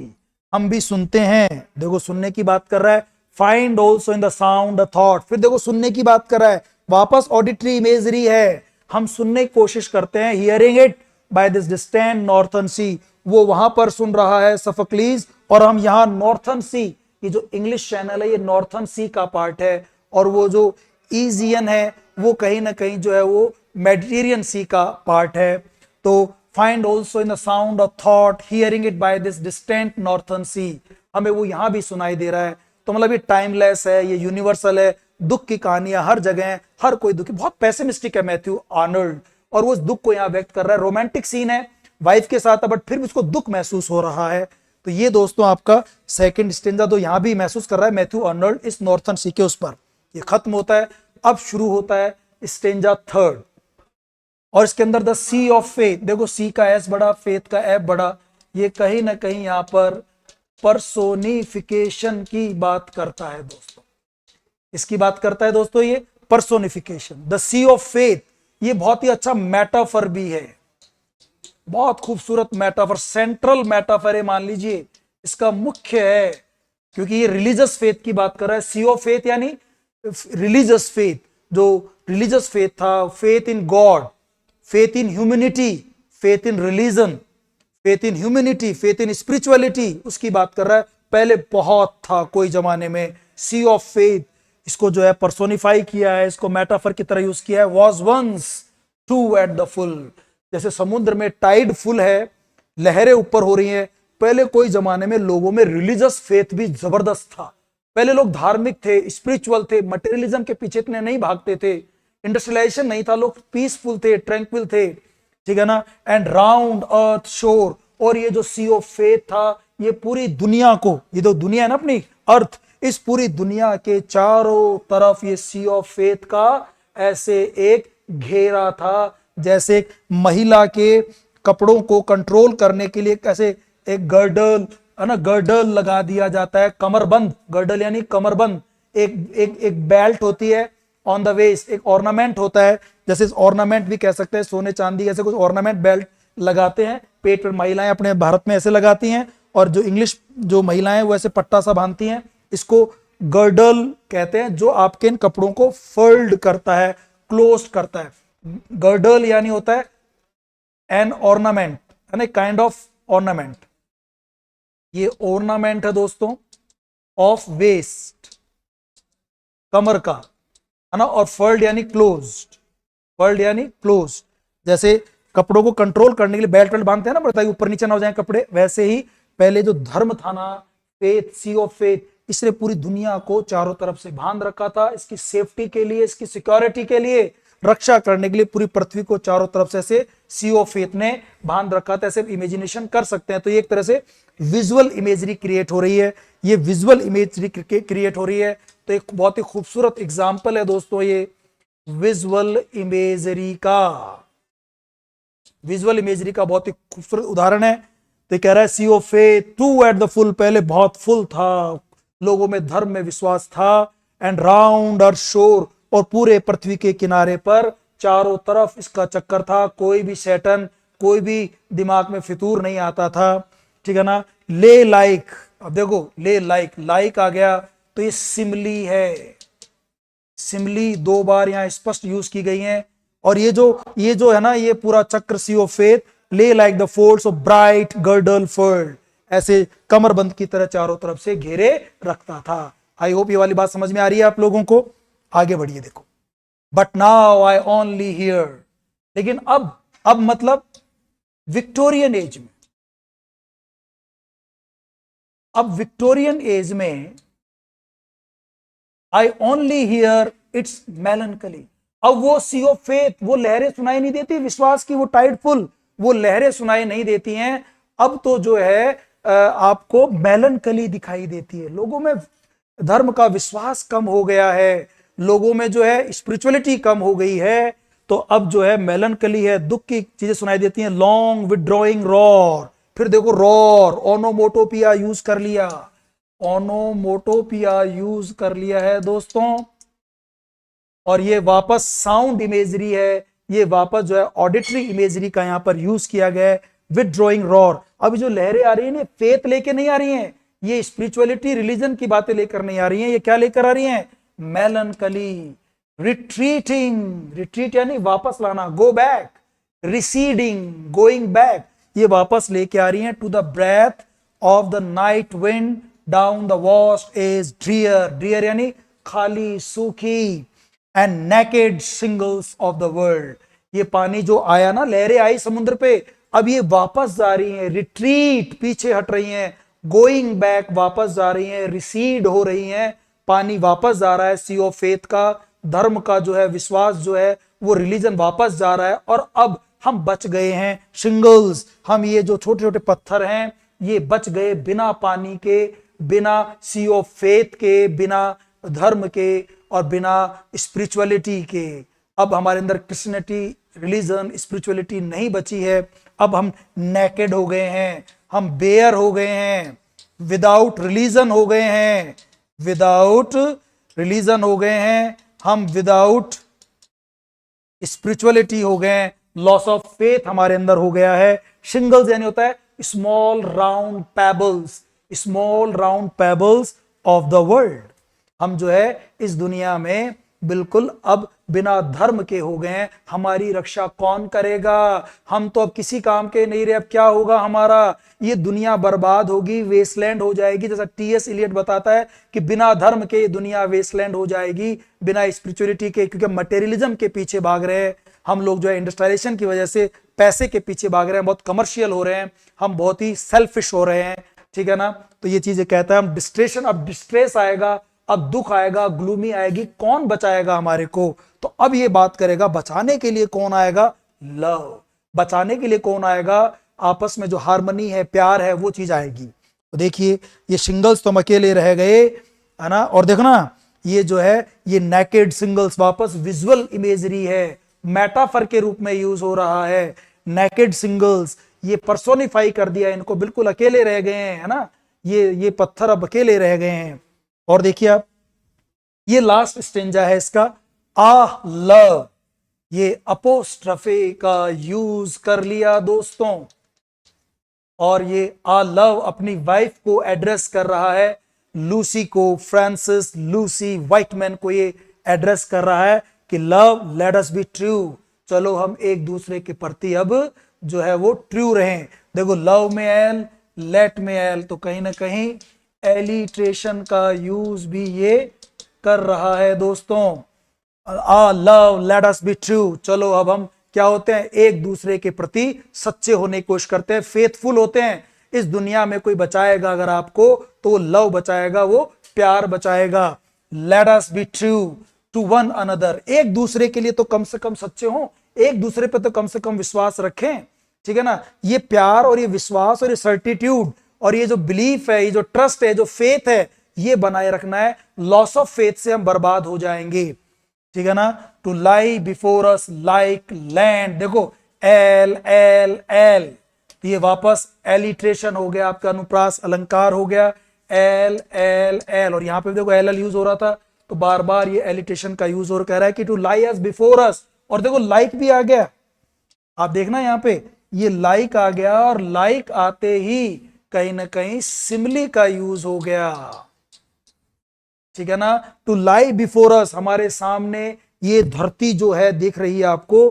हम भी सुनते हैं, देखो सुनने की बात कर रहा है। Find also in the sound a thought, फिर देखो सुनने की बात कर रहा है, वापस ऑडिटरी इमेजरी है, हम सुनने की कोशिश करते हैं। Hearing it by this distant northern sea, वो वहां पर सुन रहा है सफोक्लीज, और हम यहाँ नॉर्थर्न सी, ये जो इंग्लिश चैनल है ये नॉर्थर्न सी का पार्ट है, और वो जो ईजियन है वो कहीं ना कहीं जो है वो मेडिटेरियन सी का पार्ट है। तो find also in the sound of thought, hearing it by this distant northern sea, हमें वो यहां भी सुनाई दे रहा है। तो मतलब ये टाइमलेस है, ये यूनिवर्सल है, दुख की कहानियां हर जगह है, हर कोई दुखी, बहुत पेसिमिस्टिक है मैथ्यू आर्नल्ड, और वो उस दुख को यहां व्यक्त कर रहा है। रोमांटिक सीन है वाइफ के साथ, बट फिर भी उसको दुख महसूस हो रहा है। तो ये दोस्तों आपका सेकंड स्टेंजा, तो यहां भी महसूस कर रहा है मैथ्यू आर्नल्ड इस नॉर्थर्न सी के उस पर। ये खत्म होता है, अब शुरू होता है स्टेंजा थर्ड, और इसके अंदर द सी ऑफ फेथ। देखो सी का एस बड़ा, फेथ का एफ बड़ा, ये कहीं ना कहीं यहां पर पर्सोनिफिकेशन की बात करता है दोस्तों। इसकी बात करता है दोस्तों ये personification. The sea of faith, ये बहुत ही अच्छा मेटाफर भी है, बहुत खूबसूरत मेटाफर, सेंट्रल मेटाफर है, मान लीजिए इसका मुख्य है, क्योंकि ये रिलीजियस फेथ की बात कर रहा है। सी ऑफ फेथ यानी रिलीजियस फेथ, जो रिलीजियस फेथ था, faith in God, faith in humanity, faith in religion, faith in humanity, faith in spirituality, उसकी बात कर रहा है। पहले बहुत था कोई जमाने में, सी ऑफ फेथ, इसको जो है पर्सोनिफाई किया है, इसको मेटाफर की तरह यूज किया है। Was once true at the full, जैसे समुद्र में टाइड फुल है, लहरें ऊपर हो रही हैं, पहले कोई जमाने में लोगों में रिलीजियस फेथ भी जबरदस्त था। पहले लोग धार्मिक थे, स्पिरिचुअल थे, मटेरियलिज्म के पीछे इतने नहीं भागते थे, इंडस्ट्रियलाइजेशन नहीं था, लोग पीसफुल थे, ट्रैंक्विल थे, ठीक है ना। एंड राउंड अर्थ शोर, और ये जो सी ऑफ फेथ था, ये पूरी दुनिया को, ये तो दुनिया है ना अपनी अर्थ, इस पूरी दुनिया के चारों तरफ ये सी ऑफ फेथ का ऐसे एक घेरा था, जैसे एक महिला के कपड़ों को कंट्रोल करने के लिए कैसे एक गर्डल है ना, गर्डल लगा दिया जाता है, कमरबंद, गर्डल यानी कमरबंद, एक एक एक बेल्ट होती है ऑन द वेस्ट, एक ऑर्नामेंट होता है, जैसे ऑर्नामेंट भी कह सकते हैं, सोने चांदी ऐसे कुछ ऑर्नामेंट बेल्ट लगाते हैं पेट पर, महिलाएं अपने भारत में ऐसे लगाती हैं, और जो इंग्लिश जो महिलाएं वो ऐसे पट्टा सा बांधती हैं, इसको गर्डल कहते हैं, जो आपके इन कपड़ों को फोल्ड करता है, क्लोज करता है। गर्डल यानी होता है एन ऑर्नामेंट, है ना, काइंड ऑफ ऑर्नामेंट, ये ऑर्नामेंट है दोस्तों ऑफ वेस्ट, कमर का, है ना, और फोल्ड यानी क्लोज्ड, फोल्ड यानी क्लोज, जैसे कपड़ों को कंट्रोल करने के लिए बेल्ट वेल्ट बांधते हैं ना, बताइए ऊपर नीचे ना हो जाए कपड़े, वैसे ही पहले जो धर्म था ना, फेथ, सी ऑफ फेथ, इसने पूरी दुनिया को चारों तरफ से बांध रखा था, इसकी सेफ्टी के लिए, इसकी सिक्योरिटी के लिए, रक्षा करने के लिए पूरी पृथ्वी को चारों तरफ से ऐसे सी ऑफ फेथ ने बांध रखा था। ऐसे इमेजिनेशन कर सकते हैं। तो ये एक तरह से विजुअल इमेजरी क्रिएट हो रही है, ये विजुअल इमेजरी क्रिएट हो रही है। तो एक बहुत ही खूबसूरत एग्जाम्पल है दोस्तों ये विजुअल इमेजरी का, विजुअल इमेजरी का बहुत ही खूबसूरत उदाहरण है। तो कह रहा है sea of faith true at the full, पहले बहुत फुल था, लोगों में धर्म में विश्वास था, एंड राउंड और शोर, और पूरे पृथ्वी के किनारे पर चारों तरफ इसका चक्कर था, कोई भी शैतान, कोई भी दिमाग में फितूर नहीं आता था, ठीक है ना। ले लाइक, अब देखो ले लाइक, लाइक आ गया तो ये सिमली है, सिमली दो बार यहां स्पष्ट यूज की गई है। और ये जो है ना, ये पूरा चक्र सी ऑफ फेथ, ले like the folds of bright girdle fold, ऐसे कमरबंद की तरह चारों तरफ से घेरे रखता था। आई होप ये वाली बात समझ में आ रही है आप लोगों को। आगे बढ़िए देखो, but now I only here, लेकिन अब मतलब विक्टोरियन एज में, अब विक्टोरियन एज में आई ओनली हियर इट्स मेलनकली, अब वो सी ऑफ फेथ, वो लहरें सुनाई नहीं देती विश्वास की, वो टाइड फुल, वो लहरें सुनाई नहीं देती हैं। अब तो जो है आपको मेलनकली दिखाई देती है, लोगों में धर्म का विश्वास कम हो गया है, लोगों में जो है स्पिरिचुअलिटी कम हो गई है। तो अब जो है मेलनकली है, दुख की चीजें सुनाई देती हैं। लॉन्ग विड्रॉइंग रॉर, फिर देखो रॉर, ओनोमोटोपिया यूज कर लिया, ओनोमोटोपिया यूज कर लिया है दोस्तों। और ये वापस साउंड इमेजरी है, ये वापस जो है ऑडिटरी इमेजरी का यहां पर यूज किया गया है। Withdrawing roar. अभी जो लहरें आ रही है ना, फेथ लेके नहीं आ रही हैं, ये स्पिरिचुअलिटी रिलीजन की बातें लेकर नहीं आ रही हैं, ये क्या लेकर आ रही हैं? मेलनकली, रिट्रीटिंग, रिट्रीट यानी वापस लाना, go back, receding, going back, ये वापस लेके आ रही हैं। To the breath of the night wind down the vast is drear, drear यानी खाली, सूखी, and naked shingles of the world. ये पानी जो आया ना, लहरें आई समुद्र पे, अब ये वापस जा रही हैं, रिट्रीट, पीछे हट रही हैं, गोइंग बैक, वापस जा रही हैं, रिसीड हो रही हैं, पानी वापस जा रहा है, सी ऑफ फेथ का, धर्म का जो है, विश्वास जो है, वो रिलीजन वापस जा रहा है। और अब हम बच गए हैं, शिंगल्स, हम ये जो छोटे छोटे पत्थर हैं, ये बच गए बिना पानी के, बिना सी ऑफ फेथ के, बिना धर्म के, और बिना स्पिरिचुअलिटी के। अब हमारे अंदर क्रिश्चियनिटी, रिलीजन, स्पिरिचुअलिटी नहीं बची है। अब हम नेकेड हो गए हैं, हम बेयर हो गए हैं, विदाउट रिलीजन हो गए हैं, विदाउट रिलीजन हो गए हैं, हम विदाउट स्पिरिचुअलिटी हो गए हैं, लॉस ऑफ फेथ हमारे अंदर हो गया है। शिंगल्स यानी होता है small round pebbles, small round pebbles of the world. हम जो है इस दुनिया में बिल्कुल अब बिना धर्म के हो गए हैं। हमारी रक्षा कौन करेगा? हम तो अब किसी काम के नहीं रहे, अब क्या होगा हमारा? ये दुनिया बर्बाद होगी, वेस्टलैंड हो जाएगी। जैसा टी.एस. इलियट बताता है कि बिना धर्म के ये दुनिया वेस्टलैंड हो जाएगी, बिना स्पिरिचुअलिटी के, क्योंकि मटेरियलिज्म के पीछे भाग रहे हैं हम लोग, जो है इंडस्ट्रियलाइजेशन की वजह से पैसे के पीछे भाग रहे हैं, बहुत कमर्शियल हो रहे हैं, हम बहुत ही सेल्फिश हो रहे हैं, ठीक है ना। तो ये चीजें कहता है, हम डिस्ट्रेशन, अब डिस्ट्रेस आएगा, अब दुख आएगा, ग्लूमी आएगी, कौन बचाएगा हमारे को? तो अब ये बात करेगा, बचाने के लिए कौन आएगा? लव। बचाने के लिए कौन आएगा? आपस में जो हार्मनी है, प्यार है, वो चीज आएगी। तो देखिए, ये सिंगल्स तो हम अकेले रह गए, है ना। और देखो ना, ये जो है, ये नेकेड सिंगल्स वापस विजुअल इमेजरी है, मेटाफर के रूप में यूज हो रहा है। नेकेड सिंगल्स, ये पर्सोनिफाई कर दिया इनको, बिल्कुल अकेले रह गए हैं, है ना। ये पत्थर अब अकेले रह गए हैं। और देखिए आप, ये लास्ट स्टेंजा है इसका, आह लव, ये अपोस्ट्रफे का यूज कर लिया दोस्तों। और ये आ लव अपनी वाइफ को एड्रेस कर रहा है, लूसी को, फ्रांसिस लूसी व्हाइटमैन को ये एड्रेस कर रहा है कि love let us be true, चलो हम एक दूसरे के प्रति अब जो है वो ट्रू रहें। देखो, लव में एल, लेट में एल, तो कहीं ना कहीं एलिट्रेशन का यूज भी ये कर रहा है दोस्तों। Ah love let us be true, चलो अब हम क्या होते हैं? एक दूसरे के प्रति सच्चे होने की कोशिश करते हैं, फेथफुल होते हैं। इस दुनिया में कोई बचाएगा अगर आपको, तो वो लव बचाएगा, वो प्यार बचाएगा। Let us be true to one another, एक दूसरे के लिए तो कम से कम सच्चे हों, एक दूसरे पे तो कम से कम विश्वास रखें, ठीक है ना। ये प्यार और ये विश्वास और ये सर्टिट्यूड और ये जो बिलीफ है, ये जो ट्रस्ट है, जो फेथ है, ये बनाए रखना है। लॉस ऑफ फेथ से हम बर्बाद हो जाएंगे, ठीक है ना। To lie before us like land, देखो एल एल एल, ये वापस एलिट्रेशन हो गया, आपका अनुप्रास अलंकार हो गया, एल एल एल। और यहां पे देखो एल एल यूज हो रहा था, तो बार बार ये एलिट्रेशन का यूज और कह रहा है कि to lie us before us. और देखो लाइक भी आ गया, आप देखना यहां पे ये लाइक आ गया, और लाइक आते ही कहीं ना कहीं सिमिली का यूज हो गया, ठीक है ना। टू लाई बिफोर अस, हमारे सामने ये धरती जो है दिख रही है आपको,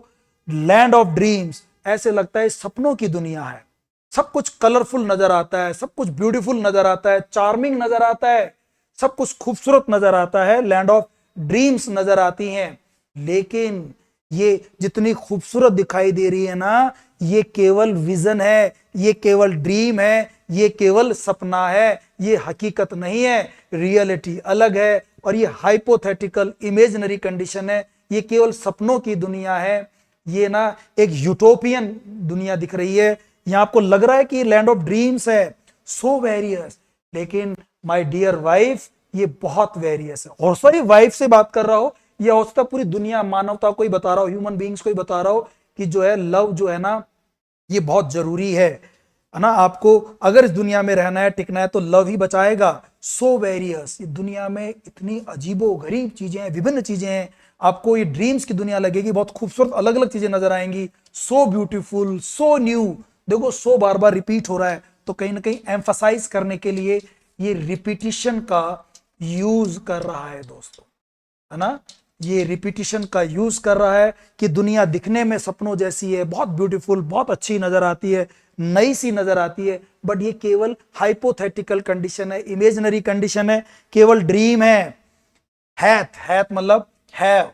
लैंड ऑफ ड्रीम्स, ऐसे लगता है सपनों की दुनिया है, सब कुछ कलरफुल नजर आता है, सब कुछ ब्यूटीफुल नजर आता है, चार्मिंग नजर आता है, सब कुछ खूबसूरत नजर आता है, लैंड ऑफ ड्रीम्स नजर आती हैं। लेकिन ये जितनी खूबसूरत दिखाई दे रही है ना, ये केवल विजन है, ये केवल ड्रीम है, ये केवल सपना है, ये हकीकत नहीं है। रियलिटी अलग है, और ये हाइपोथेटिकल इमेजिनरी कंडीशन है, ये केवल सपनों की दुनिया है। ये ना एक यूटोपियन दुनिया दिख रही है, यहां आपको लग रहा है कि लैंड ऑफ ड्रीम्स है, सो वेरियस, लेकिन माय डियर वाइफ, ये बहुत वेरियस है। और सॉरी, वाइफ से बात कर रहा हो, ये हो सकता पूरी दुनिया, मानवता को ही बता रहा हो, ह्यूमन बींग्स को ही बता रहा हो कि जो है लव जो है ना, ये बहुत जरूरी है ना। आपको अगर इस दुनिया में रहना है, टिकना है, तो लव ही बचाएगा। सो वेरियस, ये दुनिया में इतनी अजीबो गरीब चीजें हैं, विभिन्न चीजें हैं, आपको ये ड्रीम्स की दुनिया लगेगी, बहुत खूबसूरत अलग अलग चीजें नजर आएंगी, सो ब्यूटीफुल, सो न्यू, देखो 100 बार बार रिपीट हो रहा है, तो कहीं ना कहीं एम्फसाइज करने के लिए ये रिपीटिशन का यूज कर रहा है दोस्तों, है ना। ये रिपीटिशन का यूज कर रहा है कि दुनिया दिखने में सपनों जैसी है, बहुत ब्यूटीफुल, बहुत अच्छी नजर आती है, नई सी नजर आती है, बट ये केवल हाइपोथेटिकल कंडीशन है, इमेजिनरी कंडीशन है, केवल ड्रीम है। हैथ मतलब है,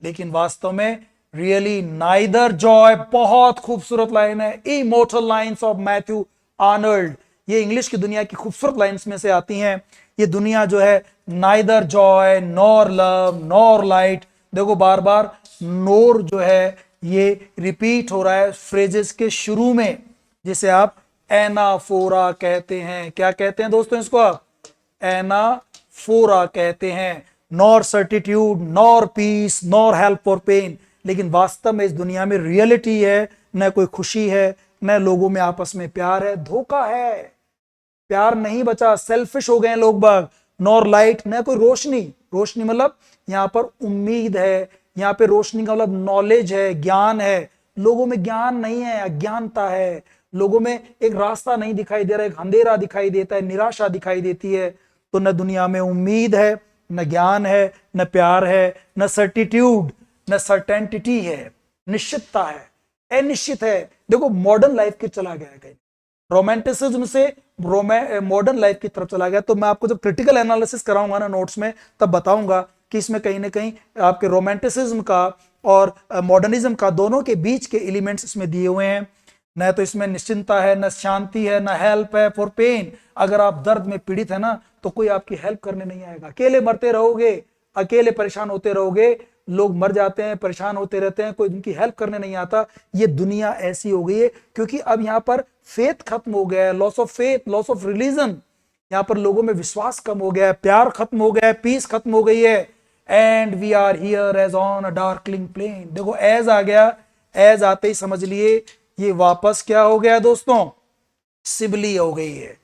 लेकिन वास्तव में रियली नाइदर जॉय। बहुत खूबसूरत लाइन है, immortal lines of Matthew Arnold. ये इंग्लिश की दुनिया की खूबसूरत लाइन्स में से आती हैं। ये दुनिया जो है neither Joy nor love nor light, देखो बार बार नोर जो है ये रिपीट हो रहा है फ्रेजेस के शुरू में, जिसे आप एनाफोरा कहते हैं। क्या कहते हैं दोस्तों इसको आप? एनाफोरा कहते हैं। Nor certitude nor peace nor help for pain. लेकिन वास्तव में इस दुनिया में रियलिटी है, न कोई खुशी है, न लोगों में आपस में प्यार है, धोखा है, प्यार नहीं बचा, सेल्फिश हो गए लोग बाग। नॉर लाइट, न कोई रोशनी, रोशनी मतलब यहां पर उम्मीद है, यहां पे रोशनी का मतलब नॉलेज है, ज्ञान है। लोगों में ज्ञान नहीं है, अज्ञानता है। लोगों में एक रास्ता नहीं दिखाई दे रहा, एक अंधेरा दिखाई देता है, निराशा दिखाई देती है। तो न दुनिया में उम्मीद है, न ज्ञान है, न प्यार है, न सर्टिट्यूड, न सर्टेनिटी है, निश्चितता है, अनिश्चित है। देखो मॉडर्न लाइफ के चला गया है, कहीं रोमांटिसिज्म से मॉडर्न लाइफ की तरफ चला गया। तो मैं आपको जब क्रिटिकल एनालिसिस कराऊंगा ना नोट्स में, तब बताऊंगा कि इसमें कहीं ना कहीं आपके रोमांटिसिज्म का और मॉडर्निज्म का दोनों के बीच के एलिमेंट्स इसमें दिए हुए हैं। न तो इसमें निश्चिंतता है, न शांति है, न हेल्प है फॉर पेन। अगर आप दर्द में पीड़ित है ना, तो कोई आपकी हेल्प करने नहीं आएगा, अकेले मरते रहोगे, अकेले परेशान होते रहोगे। लोग मर जाते हैं, परेशान होते रहते हैं, कोई उनकी हेल्प करने नहीं आता। ये दुनिया ऐसी हो गई है क्योंकि अब यहाँ पर फेथ खत्म हो गया है, loss of faith, loss of religion. यहाँ पर लोगों में विश्वास कम हो गया है, प्यार खत्म हो गया है, पीस खत्म हो गई है। And we are here as on a darkling plain. देखो एज आ गया, एज आते ही समझ लिए ये वापस क्या हो गया दोस्तों? सिबली हो गई है।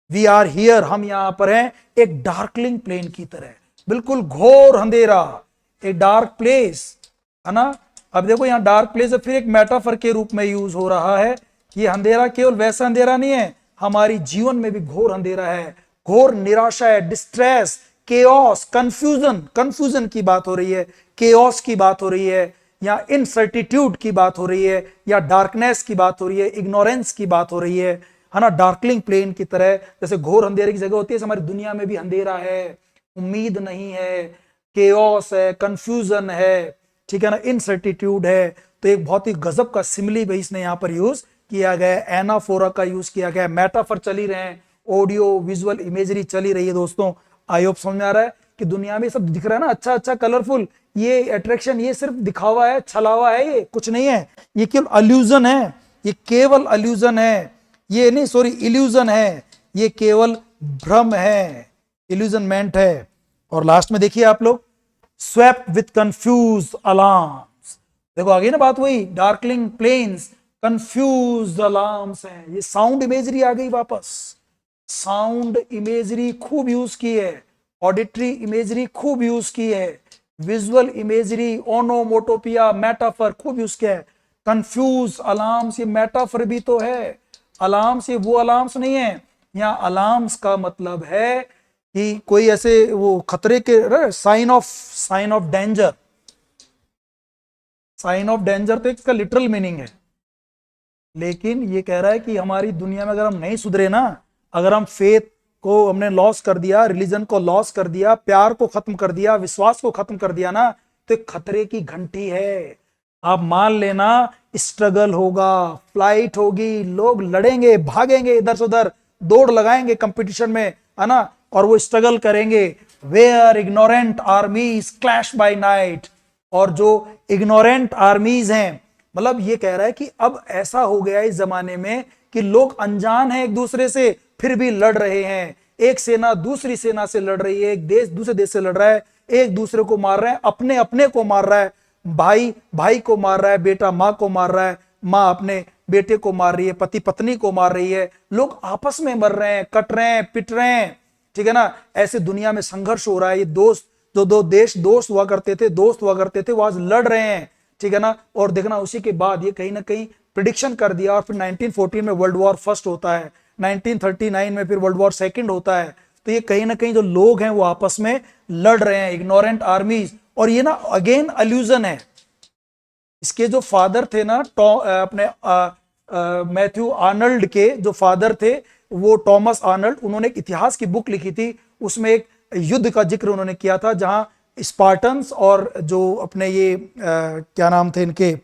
वी आर हियर, हम यहां पर हैं एक डार्कलिंग प्लेन की तरह, बिल्कुल घोर अंधेरा, ए डार्क प्लेस, है ना। अब देखो यहां डार्क प्लेस फिर एक मेटाफर के रूप में यूज हो रहा है। ये अंधेरा केवल वैसा अंधेरा नहीं है, हमारी जीवन में भी घोर अंधेरा है, घोर निराशा है, डिस्ट्रेस, केओस, कंफ्यूजन, कंफ्यूजन की बात हो रही है, केओस की बात हो रही है, या इनसर्टिट्यूड की बात हो रही है, या डार्कनेस की बात हो रही है, इग्नोरेंस की बात हो रही है ना। डार्कलिंग प्लेन की तरह, जैसे घोर अंधेरे की जगह होती है, हमारी दुनिया में भी अंधेरा है, उम्मीद नहीं है, केओस है, कंफ्यूजन है, ठीक है ना, इनसर्टिट्यूड है। तो एक बहुत ही गजब का सिमिली भी इसने यहां पर यूज किया गया है, एनाफोरा का यूज किया गया है, मेटाफर चल ही रहे हैं, ऑडियो विजुअल इमेजरी चली रही है दोस्तों। आई होप समझ में आ रहा है कि दुनिया में सब दिख रहा है ना, अच्छा अच्छा कलरफुल, ये अट्रैक्शन, ये सिर्फ दिखावा है, छलावा है, ये कुछ नहीं है, ये केवल अल्यूजन है, ये केवल अल्यूजन है, ये नहीं सॉरी इल्यूजन है, ये केवल भ्रम है, इल्यूजनमेंट है। और लास्ट में देखिए आप लोग, स्वेप्ट विथ कंफ्यूज अलार्म्स। देखो आगे ना बात वही, डार्कलिंग प्लेन्स, कंफ्यूज अलार्म्स हैं। ये साउंड इमेजरी आ गई वापस, साउंड इमेजरी खूब यूज की है, ऑडिटरी इमेजरी खूब यूज की है, विजुअल इमेजरी, ओनोमोटोपिया, मेटाफर खूब यूज किया है। कंफ्यूज अलार्म्स, ये मेटाफर भी तो है। अलार्म्स ये वो अलार्म्स नहीं है, यहाँ अलार्म्स का मतलब है कि कोई ऐसे वो खतरे के sign of danger, sign of danger तो इसका लिटरल मीनिंग है। लेकिन ये कह रहा है कि हमारी दुनिया में अगर हम नहीं सुधरे ना, अगर हम फेथ को हमने लॉस कर दिया, रिलीजन को लॉस कर दिया, प्यार को खत्म कर दिया, विश्वास को खत्म कर दिया ना, तो एक खतरे की घंटी है। आप मान लेना, स्ट्रगल होगा, फ्लाइट होगी, लोग लड़ेंगे, भागेंगे इधर से उधर, दौड़ लगाएंगे कंपटीशन में, है ना, और वो स्ट्रगल करेंगे। Where ignorant armies clash by night. और जो इग्नोरेंट आर्मीज हैं, मतलब ये कह रहा है कि अब ऐसा हो गया इस जमाने में कि लोग अनजान हैं एक दूसरे से, फिर भी लड़ रहे हैं। एक सेना दूसरी सेना से लड़ रही है, एक देश दूसरे देश से लड़ रहा है, एक दूसरे को मार रहे हैं, अपने अपने को मार रहा है, भाई भाई को मार रहा है, बेटा माँ को मार रहा है, माँ अपने बेटे को मार रही है, पति पत्नी को मार रही है, लोग आपस में मर रहे हैं, कट रहे हैं, पिट रहे हैं, ठीक है ना। ऐसे दुनिया में संघर्ष हो रहा है। ये दोस्त, जो दो देश दोस्त हुआ करते थे, वो आज लड़ रहे हैं, ठीक है ना। और देखना उसी के बाद ये कहीं ना कहीं प्रिडिक्शन कर दिया, और फिर 1914 में वर्ल्ड वॉर फर्स्ट होता है, 1939 में फिर वर्ल्ड वॉर सेकंड होता है। तो ये कहीं ना कहीं जो लोग हैं वो आपस में लड़ रहे हैं, इग्नोरेंट आर्मीज। और ये ना अगेन अल्यूजन है, इसके जो फादर थे ना अपने मैथ्यू आर्नल्ड के जो फादर थे वो टॉमस आर्नल्ड, उन्होंने एक इतिहास की बुक लिखी थी, उसमें एक युद्ध का जिक्र उन्होंने किया था जहां स्पार्टन्स और जो अपने ये क्या नाम थे इनके,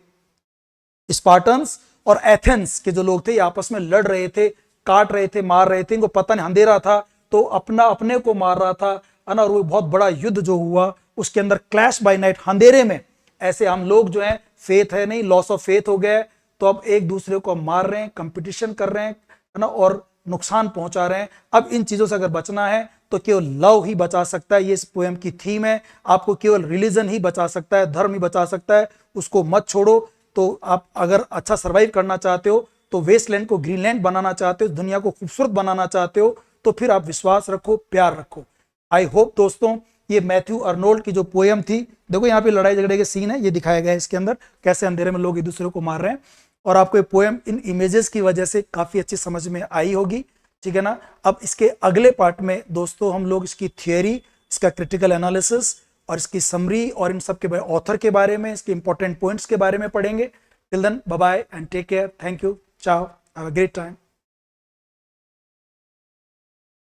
स्पार्टन्स और एथेंस के जो लोग थे ये आपस में लड़ रहे थे, काट रहे थे, मार रहे थे, इनको पता नहीं, अंधेरा था तो अपना अपने को मार रहा था, है ना। और वो बहुत बड़ा युद्ध जो हुआ उसके अंदर क्लैश बाय नाइट, अंधेरे में ऐसे हम लोग जो हैं, फेथ है नहीं, लॉस ऑफ फेथ हो गया, तो अब एक दूसरे को मार रहे हैं, कंपटीशन कर रहे हैं, है ना, और नुकसान पहुंचा रहे हैं। अब इन चीजों से अगर बचना है तो केवल लव ही बचा सकता है, ये इस पोएम की थीम है। आपको केवल रिलीजन ही बचा सकता है, धर्म ही बचा सकता है, उसको मत छोड़ो। तो आप अगर अच्छा सर्वाइव करना चाहते हो, तो वेस्टलैंड को ग्रीनलैंड बनाना चाहते हो, दुनिया को खूबसूरत बनाना चाहते हो, तो फिर आप विश्वास रखो, प्यार रखो। आई होप दोस्तों ये मैथ्यू आर्नोल्ड की जो पोएम थी, देखो यहाँ पे लड़ाई झगड़े के सीन है, ये दिखाया गया है इसके अंदर, कैसे अंधेरे में लोग एक दूसरे को मार रहे हैं। और आपको ये पोएम इन इमेजेस की वजह से काफी अच्छी समझ में आई होगी, ठीक है ना। अब इसके अगले पार्ट में दोस्तों हम लोग इसकी थियोरी, इसका क्रिटिकल एनालिसिस और इसकी समरी और इन सब के ऑथर के बारे में, इसके इंपॉर्टेंट पॉइंट्स के बारे में पढ़ेंगे। Till then bye bye and take care, thank you, ciao, have a great time.